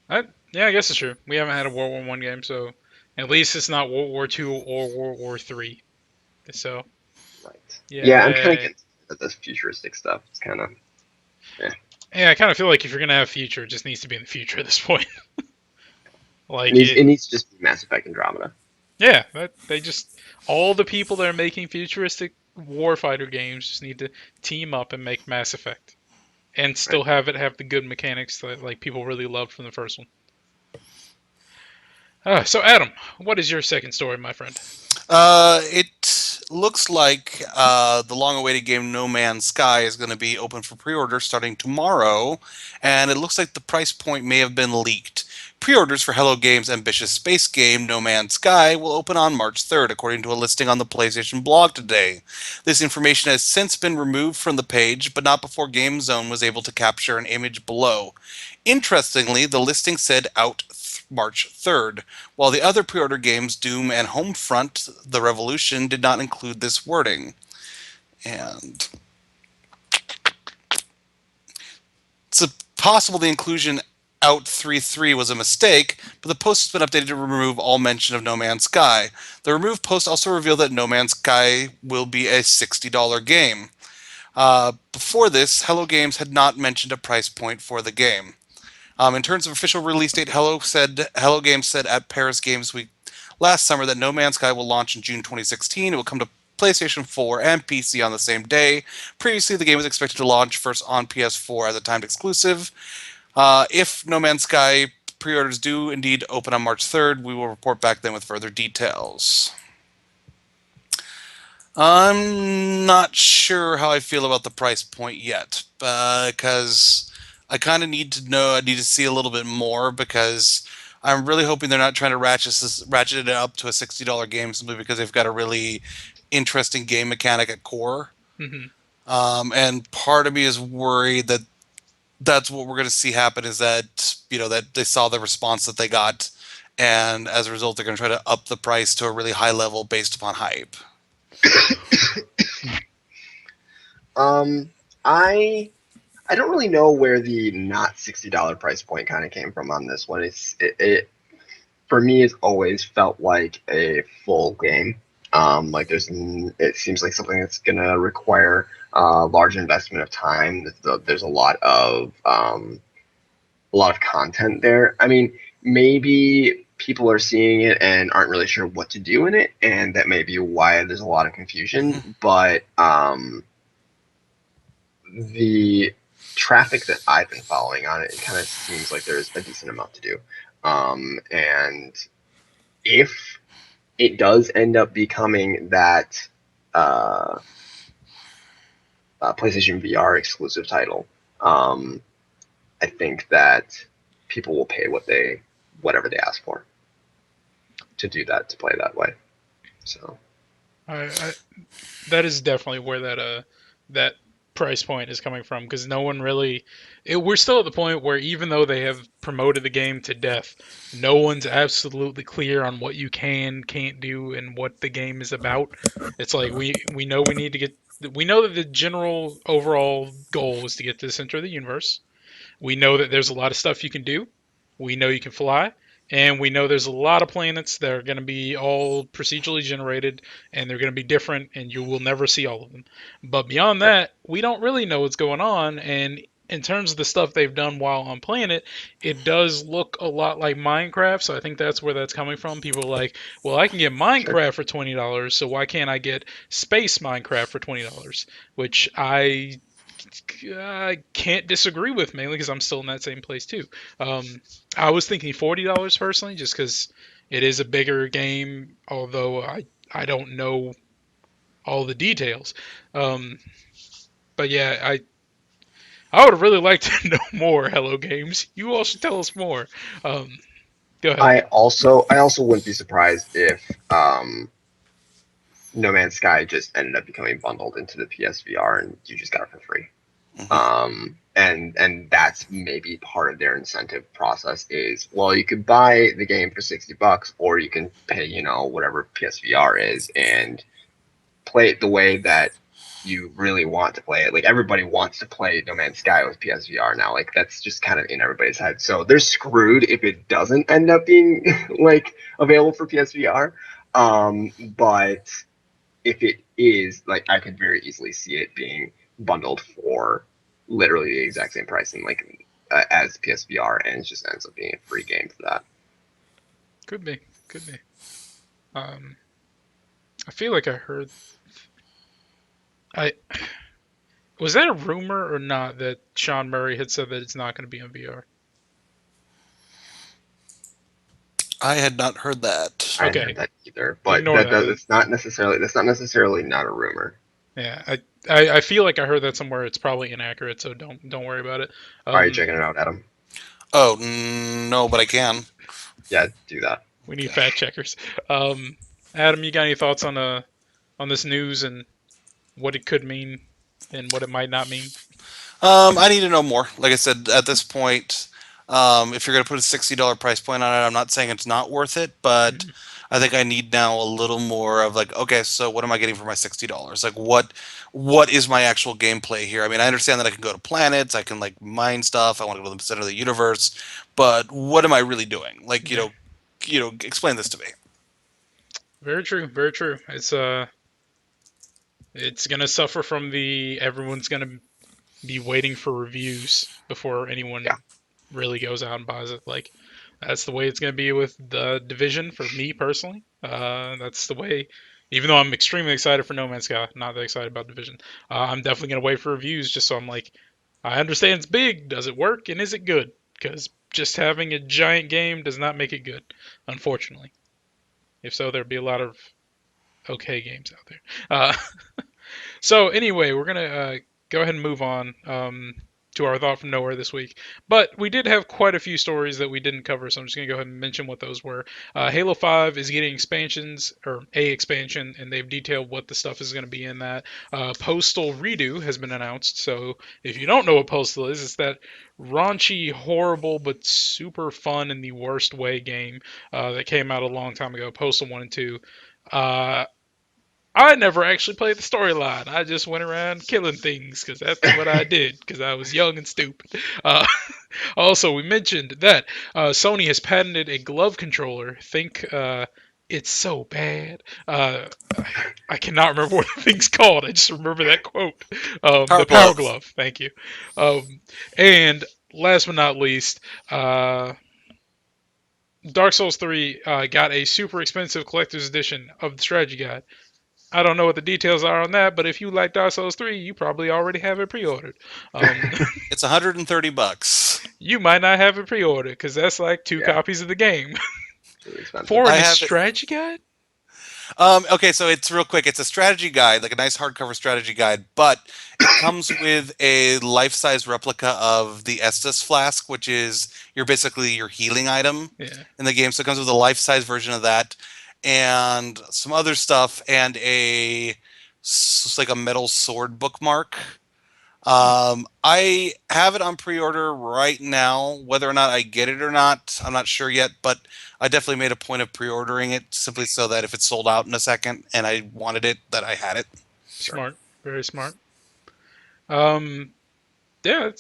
Yeah. I guess it's true. We haven't had a World War I game, so at least it's not World War II or World War III. So Right. Yeah, I'm kind of yeah. getting at this futuristic stuff. It's kind of yeah. Yeah. I kind of feel like if you're gonna have future, it just needs to be in the future at this point. It Like needs it. it needs to just be Mass Effect Andromeda. Yeah. They just all the people that are making futuristic warfighter games just need to team up and make Mass Effect, and Right. still have it have the good mechanics that like people really loved from the first one. So Adam, what is your second story, my friend? It looks like the long-awaited game No Man's Sky is going to be open for pre-order starting tomorrow, and it looks like the price point may have been leaked. Pre-orders for Hello Games' ambitious space game No Man's Sky will open on March 3rd, according to a listing on the PlayStation blog today. This information has since been removed from the page, but not before GameZone was able to capture an image below. Interestingly, the listing said out March 3rd, while the other pre-order games, Doom and Homefront: The Revolution, did not include this wording. And it's possible the inclusion out 3.3 was a mistake, but the post has been updated to remove all mention of No Man's Sky. The removed post also revealed that No Man's Sky will be a $60 game. Before this, Hello Games had not mentioned a price point for the game. In terms of official release date, Hello Games said at Paris Games Week last summer that No Man's Sky will launch in June 2016. It will come to PlayStation 4 and PC on the same day. Previously, the game was expected to launch first on PS4 as a timed exclusive. If No Man's Sky pre-orders do indeed open on March 3rd, we will report back then with further details. I'm not sure how I feel about the price point yet, because I kind of need to know. I need to see a little bit more because I'm really hoping they're not trying to ratchet it up to a $60 game simply because they've got a really interesting game mechanic at core. Hmm. And part of me is worried that that's what we're going to see happen is that that they saw the response that they got, and as a result, they're going to try to up the price to a really high level based upon hype. um, I I don't really know where the not $60 price point kind of came from on this one. It for me it's always felt like a full game. Like it seems like something that's gonna require a large investment of time. There's a lot of content there. I mean, maybe people are seeing it and aren't really sure what to do in it, and that may be why there's a lot of Mhm. confusion. But the traffic that I've been following on it, it kind of seems like there's a decent amount to do. And if it does end up becoming that uh, PlayStation VR exclusive title, um, I think that people will pay whatever they ask for to do that, to play that way. So I that is definitely where that price point is coming from because no one really we're still at the point where even though they have promoted the game to death, no one's absolutely clear on what you can't do and what the game is about. It's like we know we know that the general overall goal is to get to the center of the universe. We know that there's a lot of stuff you can do. We know you can fly. And we know there's a lot of planets that are going to be all procedurally generated and they're going to be different and you will never see all of them. But beyond right. that, we don't really know what's going on. And in terms of the stuff they've done while on planet, it does look a lot like Minecraft. So I think that's where that's coming from. People are like, well, I can get Sure. Minecraft for $20, so why can't I get Space Minecraft for $20? Which I can't disagree with mainly because I'm still in that same place too. I was thinking $40 personally, just because it is a bigger game. Although I don't know all the details. Um, but yeah, I would really like to know more. Hello Games, you all should tell us more. Um, Go ahead. I also wouldn't be surprised if No Man's Sky just ended up becoming bundled into the PSVR and you just got it for free. Mhm. Um, and that's maybe part of their incentive process is, well, you could buy the game for $60 or you can pay, whatever PSVR is and play it the way that you really want to play it. Like everybody wants to play No Man's Sky with PSVR now. Like that's just kind of in everybody's head. So they're screwed if it doesn't end up being like available for PSVR. But if it is, like I could very easily see it being bundled for literally the exact same pricing like as PSVR, and it just ends up being a free game for that. Could be. Could be. Um, I feel like I heard. I Was that a rumor or not that Sean Murray had said that it's not going to be on VR? I had not heard that. I hadn't heard Okay, that either, but ignore that then. that's not necessarily not a rumor. Yeah, I feel like I heard that somewhere. It's probably inaccurate, so don't worry about it. Are you Um, checking it out, Adam? Oh, no, but I can. Yeah, do that. we need fact checkers. Um, Adam, you got any thoughts on this news and what it could mean and what it might not mean? I need to know more. Like I said, at this point, if you're going to put a $60 price point on it, I'm not saying it's not worth it, but Mhm. I think I need now a little more of like, okay, so what am I getting for my $60? Like, what is my actual gameplay here? I mean, I understand that I can go to planets, I can like mine stuff, I want to go to the center of the universe, but what am I really doing? Like, Yeah, explain this to me. very true, very true. It's gonna suffer from the everyone's gonna be waiting for reviews before Yeah. anyone really goes out and buys it. Like that's the way it's going to be with the Division for me personally. That's the way. Even though I'm extremely excited for No Man's Sky, not that excited about Division, I'm definitely going to wait for reviews just so I'm like, I understand it's big. Does it work and is it good? Because just having a giant game does not make it good, unfortunately. If so, there'd be a lot of okay games out there. So anyway, we're gonna go ahead and move on to our thought from nowhere this week. But we did have quite a few stories that we didn't cover, so I'm just gonna go ahead and mention what those were. Halo 5 is getting expansions or a expansion, and they've detailed what the stuff is going to be in that. Postal Redo has been announced. So if you don't know what Postal is, it's that raunchy, horrible, but super fun in the worst way game that came out a long time ago. Postal 1 and 2. Uh, I never actually played the storyline. I just went around killing things because that's what I did because I was young and stupid. Uh, also, we mentioned that Sony has patented a glove controller. Think it's so bad. I cannot remember what the thing's called. I just remember that quote. Power The Power Glove. Glove. Thank you. And last but not least, Dark Souls 3 got a super expensive collector's edition of the strategy guide. I don't know what the details are on that, but if you like Dark Souls 3, you probably already have it pre-ordered. Um, It's $130. you might not have it pre-ordered because that's like two Yeah, copies of the game it's really expensive. for I a have it. strategy guide. Okay, so it's real quick. It's a strategy guide, like a nice hardcover strategy guide, but it comes with a life-size replica of the Estus flask, which is your healing item Yeah, in the game. So it comes with a life-size version of that, and some other stuff, and like a metal sword bookmark. I have it on pre-order right now. Whether or not I get it or not, I'm not sure yet, but I definitely made a point of pre-ordering it simply so that if it's sold out in a second and I wanted it, that I had it. Sure. smart, very smart. Um, yeah,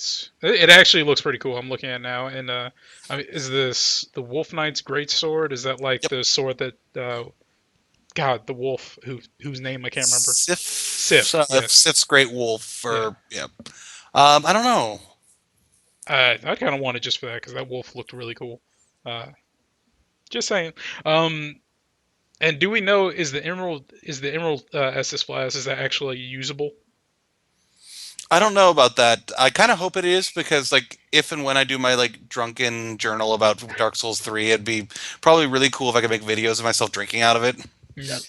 it actually looks pretty cool. I'm looking at it now, and is this the Wolf Knight's great sword? Is that like Yep. the sword that God, the wolf whose name I can't remember? Sif, Sif. Yes. Sif's Great Wolf, Yeah. or yeah. I don't know. I kind of want it just for that because that wolf looked really cool. Uh, just saying. Um, and do we know is the Emerald Estus Flask is that actually usable? I don't know about that. I kind of hope it is because, like, if and when I do my like drunken journal about Dark Souls 3, it'd be probably really cool if I could make videos of myself drinking out of it. Mm, Yes.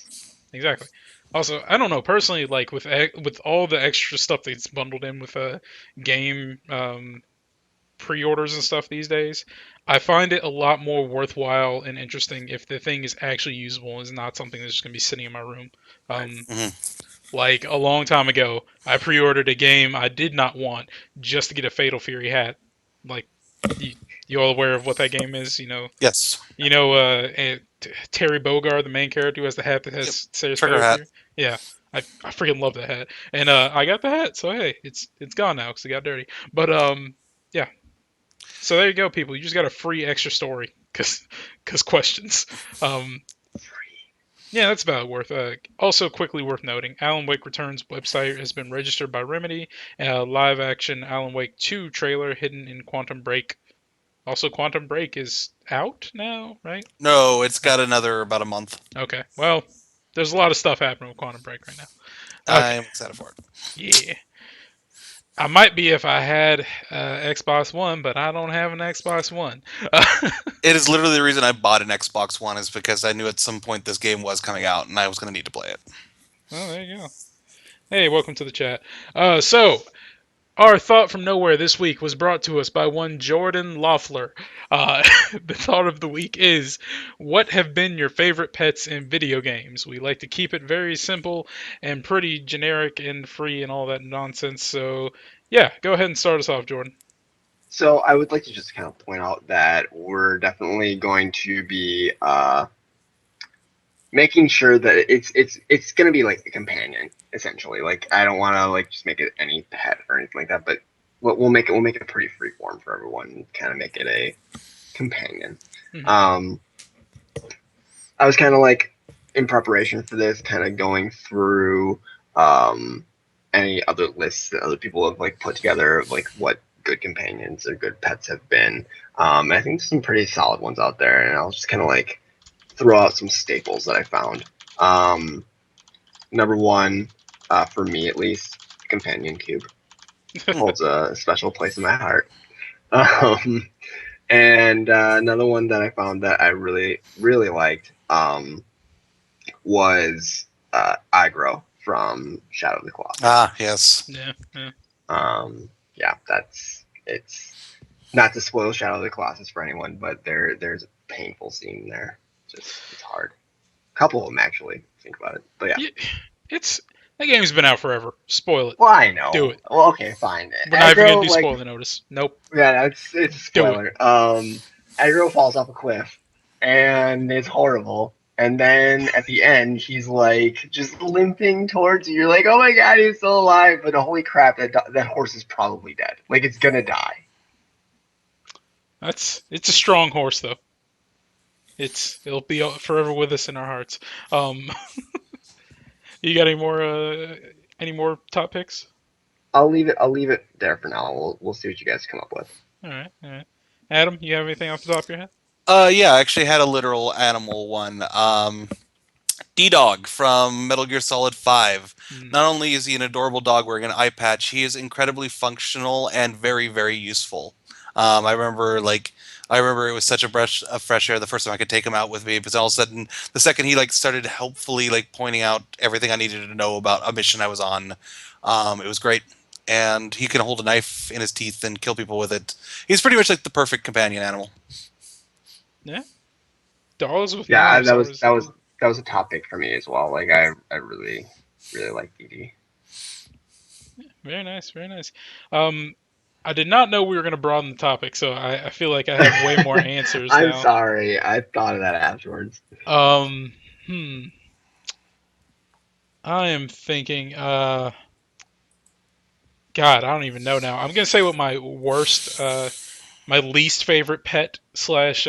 exactly. Also, I don't know personally, like with all the extra stuff that's bundled in with a game, pre-orders and stuff these days, I find it a lot more worthwhile and interesting if the thing is actually usable and is not something that's just gonna be sitting in my room. Um, Mhm. like a long time ago, I pre-ordered a game I did not want just to get a Fatal Fury hat. Like, you, you all aware of what that game is? Yes. Terry Bogard, the main character who has the hat that Yep. says Trigger Fatal hat. Fury. Yeah, I freaking love that hat, and I got the hat, so hey, it's gone now because it got dirty. But yeah. So there you go, people. You just got a free extra story because questions. Um, yeah, that's about worth. Also, quickly worth noting, Alan Wake Returns website has been registered by Remedy. Live action Alan Wake 2 trailer hidden in Quantum Break. Also, Quantum Break is out now, right? No, it's got another about a month. Okay. Well, there's a lot of stuff happening with Quantum Break right now. Okay. I'm excited for it. Yeah. I might be if I had Xbox One, but I don't have an Xbox One. It is literally the reason I bought an Xbox One is because I knew at some point this game was coming out and I was going to need to play it. Well, there you go. Hey, welcome to the chat. So, our thought from nowhere this week was brought to us by one Jordan Loeffler. The thought of the week is, what have been your favorite pets in video games? We like to keep it very simple and pretty generic and free and all that nonsense. So, yeah, go ahead and start us off, Jordan. So I would like to just kind of point out that we're definitely going to be making sure that it's going to be like a companion essentially. Like I don't want to like just make it any pet or anything like that, but we'll make it pretty free form for everyone and kind of make it a companion. Mhm. Um, I was kind of like in preparation for this, kind of going through any other lists that other people have like put together of like what good companions or good pets have been. And I think there's some pretty solid ones out there, and I'll just kind of like throw out some staples that I found. Number one, for me at least, the companion cube holds a special place in my heart. Um, and another one that I found that I really really liked was Agro from Shadow of the Colossus. Ah, yes. Yeah, yeah. Yeah, it's not to spoil Shadow of the Colossus for anyone, but there's a painful scene there. Just it's hard. A couple of them actually. Think about it, but yeah. Yeah, it's that game's been out forever. Spoil it. Well, I Do know. it. Well, okay, fine. We're not even gonna Aggro, do like, spoiler notice. Nope. yeah, it's a Do it. spoiler. Aggro falls off a cliff, and it's horrible. And then at the end, he's like just limping towards you. You're like, oh my god, he's still alive! But holy crap, that horse is probably dead. Like it's gonna die. It's a strong horse though. It'll be forever with us in our hearts. Um, you got any more top picks? I'll leave it there for now. We'll see what you guys come up with. All right, all right. Adam, you have anything off the top of your head? Yeah, I actually had a literal animal one. D-Dog from Metal Gear Solid 5. Mm. Not only is he an adorable dog wearing an eye patch, he is incredibly functional and very, very useful. I remember, it was such a fresh air the first time I could take him out with me, but all of a sudden, the second he started helpfully pointing out everything I needed to know about a mission I was on, it was great. And he can hold a knife in his teeth and kill people with it. He's pretty much like the perfect companion animal. Yeah, dogs with Yeah, knives that was always that was cool. that was a top pick for me as well. Like I really really like DD. Very nice, very nice. Um, I did not know we were gonna broaden the topic, so I feel like I have way more answers I'm now. sorry. I thought of that afterwards. Um, hmm. I am thinking. God, I don't even know now. I'm gonna say what my least favorite pet slash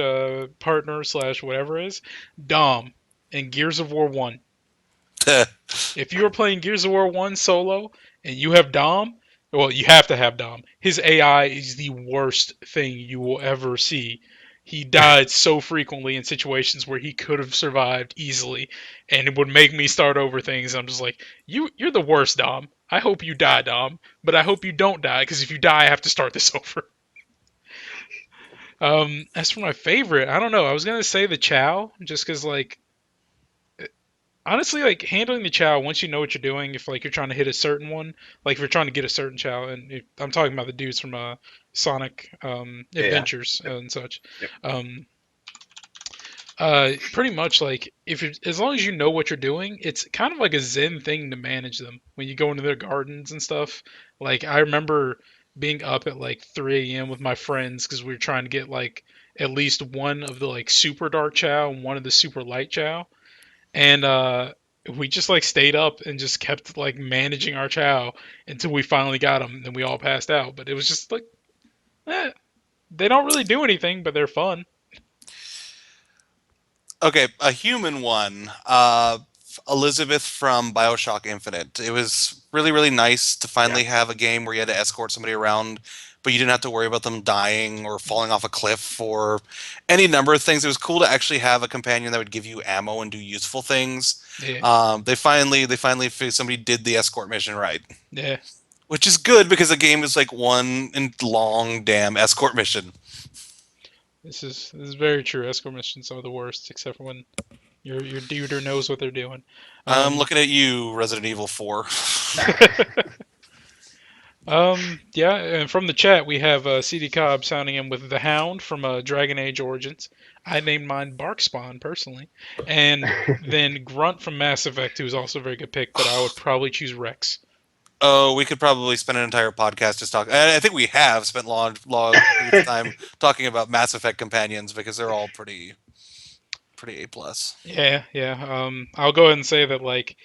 partner slash whatever is Dom in Gears of War One. If you are playing Gears of War 1 solo and you have Dom, well, you have to have Dom. His AI is the worst thing you will ever see. He died so frequently in situations where he could have survived easily, and it would make me start over things. I'm just like, you're the worst, Dom. I hope you die, Dom, but I hope you don't die, because if you die, I have to start this over. As for my favorite, I don't know. I was gonna say the Chow, just because like honestly, like handling the Chow, once you know what you're doing, if like you're trying to hit a certain one, like if you're trying to get a certain Chow, and I'm talking about the dudes from Sonic Yeah. Adventures Yep. and such. Yep. Pretty much like if you as long as you know what you're doing, it's kind of like a zen thing to manage them when you go into their gardens and stuff. Like I remember being up at like 3 a.m. with my friends because we were trying to get like at least one of the like super dark chow and one of the super light chow, and we just like stayed up and just kept like managing our chow until we finally got them. And we all passed out, but it was just like eh, they don't really do anything, but they're fun. Okay, a human one. Elizabeth from Bioshock Infinite. It was really, really nice to Yeah. finally have a game where you had to escort somebody around, but you didn't have to worry about them dying or falling off a cliff or any number of things. It was cool to actually have a companion that would give you ammo and do useful things. Yeah, Somebody did the escort mission right, yeah. which is good because the game is like one long damn escort mission. This is very true. Escort missions are the worst, except for when your duder knows what they're doing. I'm Um, looking at you, Resident Evil 4. yeah, and from the chat we have CD Cobb sounding in with the Hound from Dragon Age Origins. I named mine Barkspawn personally, and then Grunt from Mass Effect, who's also a very good pick, but I would probably choose Rex. Oh, we could probably spend an entire podcast just talking. I think we have spent long periods of time talking about Mass Effect companions because they're all pretty A plus. Yeah, yeah. I'll go ahead and say that like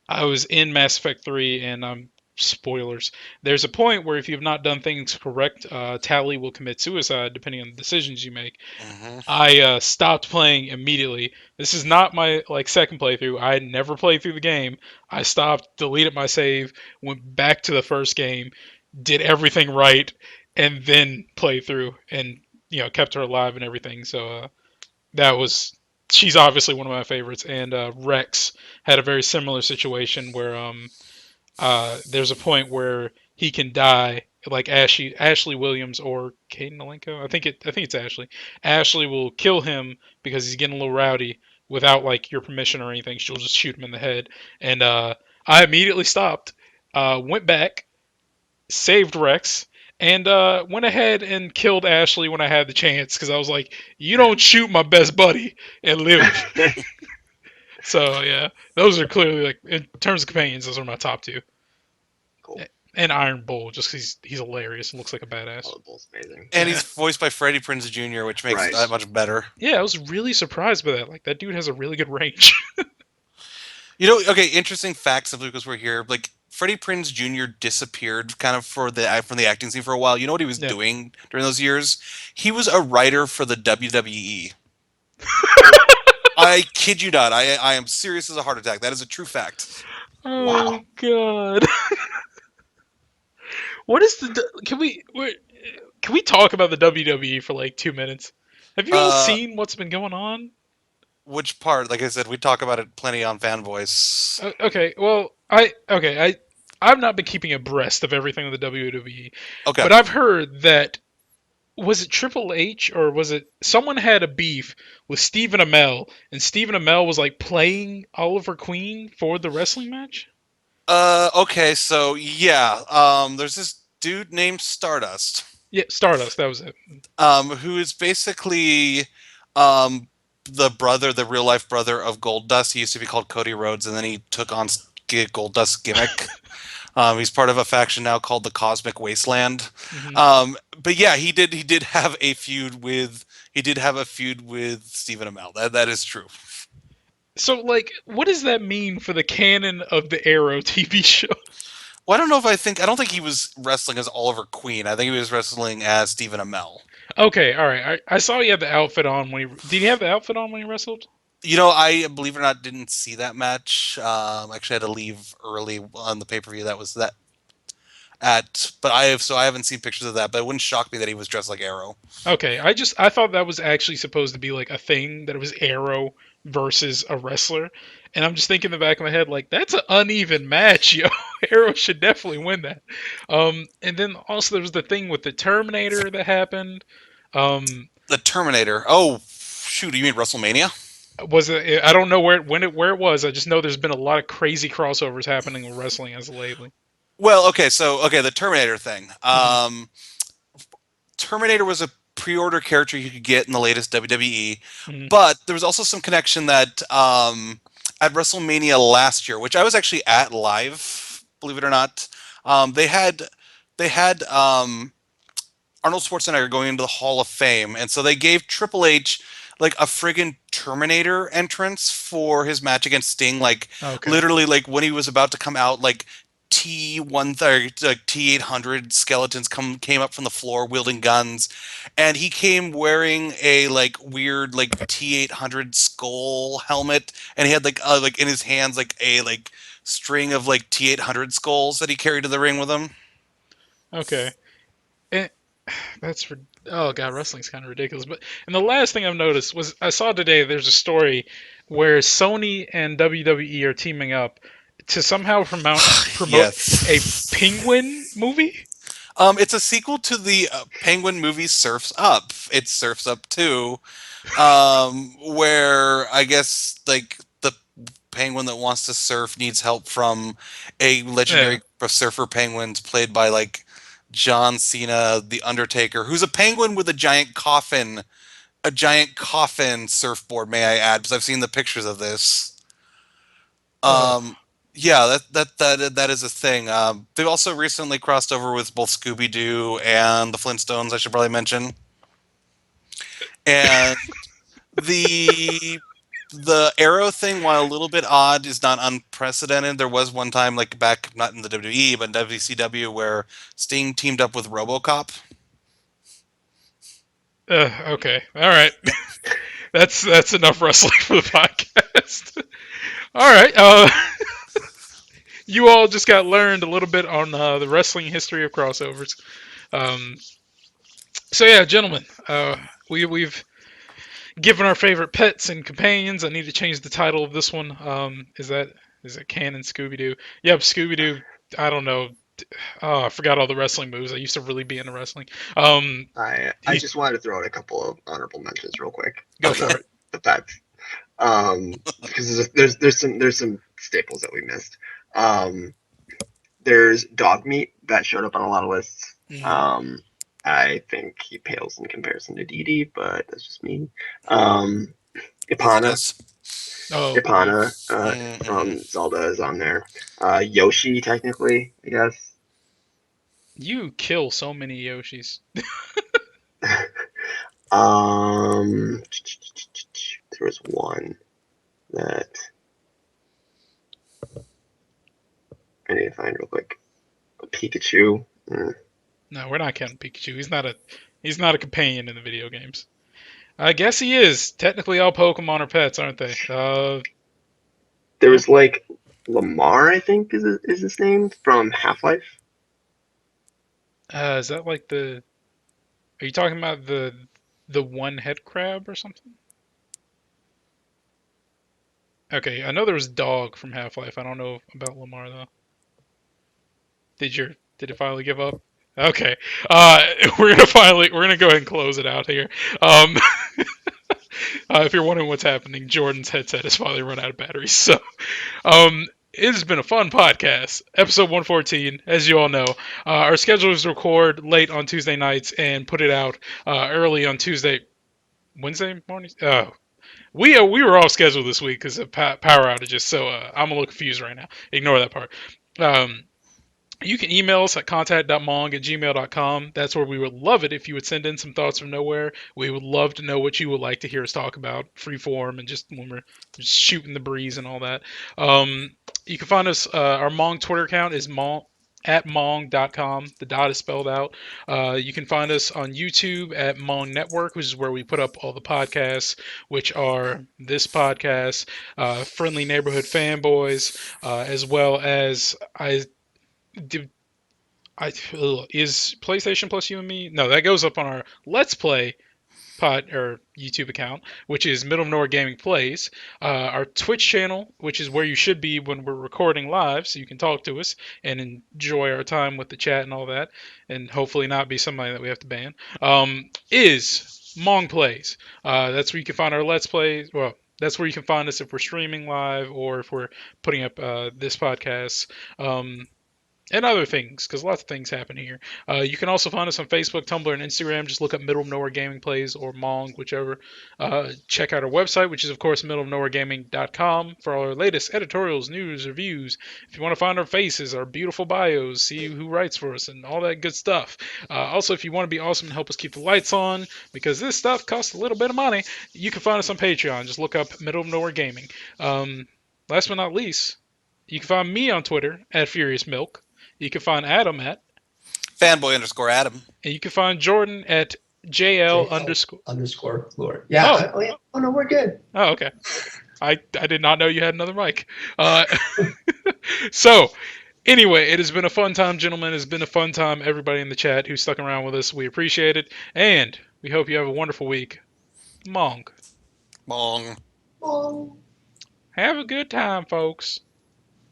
I was in Mass Effect 3, and spoilers. There's a point where if you have not done things correct, Tally will commit suicide depending on the decisions you make. Hmm. I stopped playing immediately. This is not my like second playthrough. I had never played through the game. I stopped, deleted my save, went back to the first game, did everything right, and then played through, and kept her alive and everything. So that was she's obviously one of my favorites. And Rex had a very similar situation where there's a point where he can die, like Ashley Williams or Caden Malenko. I think it's Ashley. Ashley will kill him because he's getting a little rowdy without like your permission or anything. She'll just shoot him in the head. And I immediately stopped, went back, saved Rex, and went ahead and killed Ashley when I had the chance because I was like, you don't shoot my best buddy and live. So yeah, those are clearly like in terms of companions, those are my top two. Cool. And Iron Bull, just 'cause he's hilarious and looks like a badass. Oh, the bull's amazing. And Yeah, he's voiced by Freddie Prinze Jr., which makes it Right. that much better. yeah, I was really surprised by that. Like that dude has a really good range. You know, okay, interesting fact simply because we're here. Like Freddie Prinze Jr. disappeared kind of from the acting scene for a while. You know what he was Yeah. doing during those years? He was a writer for the WWE. I kid you not. I am serious as a heart attack. That is a true fact. Oh Wow. god. What is can we talk about the WWE for like 2 minutes? Have you all Uh, seen what's been going on? which part? Like I said, we talk about it plenty on Fan Voice. Okay, well, I've not been keeping abreast of everything with the WWE, Okay. but I've heard that was it Triple H or was it someone had a beef with Stephen Amell, and Stephen Amell was like playing Oliver Queen for the wrestling match? Okay. So yeah. There's this dude named Stardust. Yeah, Stardust, that was it. Who is basically um, the real life brother of Goldust. He used to be called Cody Rhodes, and then he took on Goldust's gimmick. He's part of a faction now called the Cosmic Wasteland. Hmm. But yeah, he did have a feud with Stephen Amell. That is true. So, like, what does that mean for the canon of the Arrow TV show? Well, I don't think he was wrestling as Oliver Queen. I think he was wrestling as Stephen Amell. Okay, all right. I saw he had the outfit on when he did. He have the outfit on when he wrestled? You know, I believe it or not didn't see that match. Actually, I had to leave early on the pay per view. That was that but I haven't seen pictures of that. But it wouldn't shock me that he was dressed like Arrow. Okay, I thought that was actually supposed to be like a thing that it was Arrow versus a wrestler, and I'm just thinking in the back of my head like that's an uneven match, yo. Arrow should definitely win that. And then also there was the thing with the Terminator that happened. Um, The Terminator. Oh shoot, you mean WrestleMania? Was it? I don't know where it was. I just know there's been a lot of crazy crossovers happening with wrestling as of lately. Well, okay, so okay, the Terminator thing. Hmm. Terminator was a pre-order character you could get in the latest WWE, Hmm. but there was also some connection that at WrestleMania last year, which I was actually at live, believe it or not. They had Arnold Schwarzenegger going into the Hall of Fame, and so they gave Triple H like a friggin' Terminator entrance for his match against Sting. Like Okay. literally, like when he was about to come out, like T800 skeletons came up from the floor wielding guns, and he came wearing a like weird like T800 skull helmet, and he had like in his hands like a like string of like T800 skulls that he carried to the ring with him. Okay. And that's for oh god, wrestling's kind of ridiculous. But and the last thing I've noticed was I saw today there's a story where Sony and WWE are teaming up to somehow promote a Yes. Penguin movie. It's a sequel to the Penguin movie Surfs Up. It's Surfs Up 2, where I guess like the penguin that wants to surf needs help from a Yeah. legendary surfer penguins played by like John Cena, the Undertaker, who's a penguin with a giant coffin surfboard. May I add? Because I've seen the pictures of this. Oh. Um, yeah, that is a thing. They've also recently crossed over with both Scooby Doo and the Flintstones. I should probably mention, and the Arrow thing, while a little bit odd, is not unprecedented. There was one time, like back not in the WWE but in WCW, where Sting teamed up with RoboCop. Okay. All right. That's enough wrestling for the podcast. All right. You all just got learned a little bit on the wrestling history of crossovers. Um, so yeah, gentlemen, we've given our favorite pets and companions. I need to change the title of this one. Is it Canon Scooby Doo? Yep, Scooby Doo. I don't know. Oh, I forgot all the wrestling moves. I used to really be into wrestling. I He just wanted to throw out a couple of honorable mentions real quick go for for it. the pets. Because there's some staples that we missed. Um, there's dog meat that showed up on a lot of lists. Hmm. I think he pales in comparison to Dee Dee, but that's just me. Um, Yes, he Ipana, does. Oh, oof. Ipana Mm-mm. from Zelda is on there. Yoshi, technically, I guess. You kill so many Yoshis. um, there was one that I need to find real quick. Pikachu. No, we're not counting Pikachu. He's not a companion in the video games. I guess he is. Technically, all Pokemon are pets, aren't they? There Yeah. was like Lamar, I think is his name from Half Life. Is that like the? Are you talking about the one head crab or something? Okay, I know there was Dog from Half Life. I don't know about Lamar though. Did it finally give up? Okay. Uh, we're gonna go ahead and close it out here. Um, if you're wondering what's happening, Jordan's headset has finally run out of batteries. So, it has been a fun podcast. Episode 114, as you all know. Our schedule is to record late on Tuesday nights and put it out early on Wednesday mornings. Oh, we were all scheduled this week because of power outages. So I'm a little confused right now. Ignore that part. Um, you can email us at contact.mong@gmail.com. That's where we would love it if you would send in some thoughts from nowhere. We would love to know what you would like to hear us talk about, free form, and just when we're just shooting the breeze and all that. You can find us, our Mong Twitter account is at mong.com. The dot is spelled out. You can find us on YouTube at Mong Network, which is where we put up all the podcasts, which are this podcast, Friendly Neighborhood Fanboys, as well as do is PlayStation Plus You and Me? No, that goes up on our Let's Play pod or YouTube account, which is Middle of Nowhere Gaming Plays. Our Twitch channel, which is where you should be when we're recording live, so you can talk to us and enjoy our time with the chat and all that, and hopefully not be somebody that we have to ban. Is Mong Plays. That's where you can find our Let's Plays. Well, That's where you can find us if we're streaming live or if we're putting up this podcast. And other things, because lots of things happen here. You can also find us on Facebook, Tumblr, and Instagram. Just look up Middle of Nowhere Gaming Plays or Mong, whichever. Check out our website, which is, of course, middleofnowheregaming.com for all our latest editorials, news, reviews. If you want to find our faces, our beautiful bios, see who writes for us, and all that good stuff. Also, if you want to be awesome and help us keep the lights on, because this stuff costs a little bit of money, you can find us on Patreon. Just look up Middle of Nowhere Gaming. Last but not least, you can find me on Twitter at Furious Milk. You can find Adam at Fanboy_Adam. and you can find Jordan at JL underscore Lord. Yeah. Oh no, we're good. Oh, okay. I did not know you had another mic. So, anyway, it has been a fun time, gentlemen. It's been a fun time, everybody in the chat who stuck around with us. We appreciate it. And we hope you have a wonderful week. Mong. Mong. Oh. Have a good time, folks.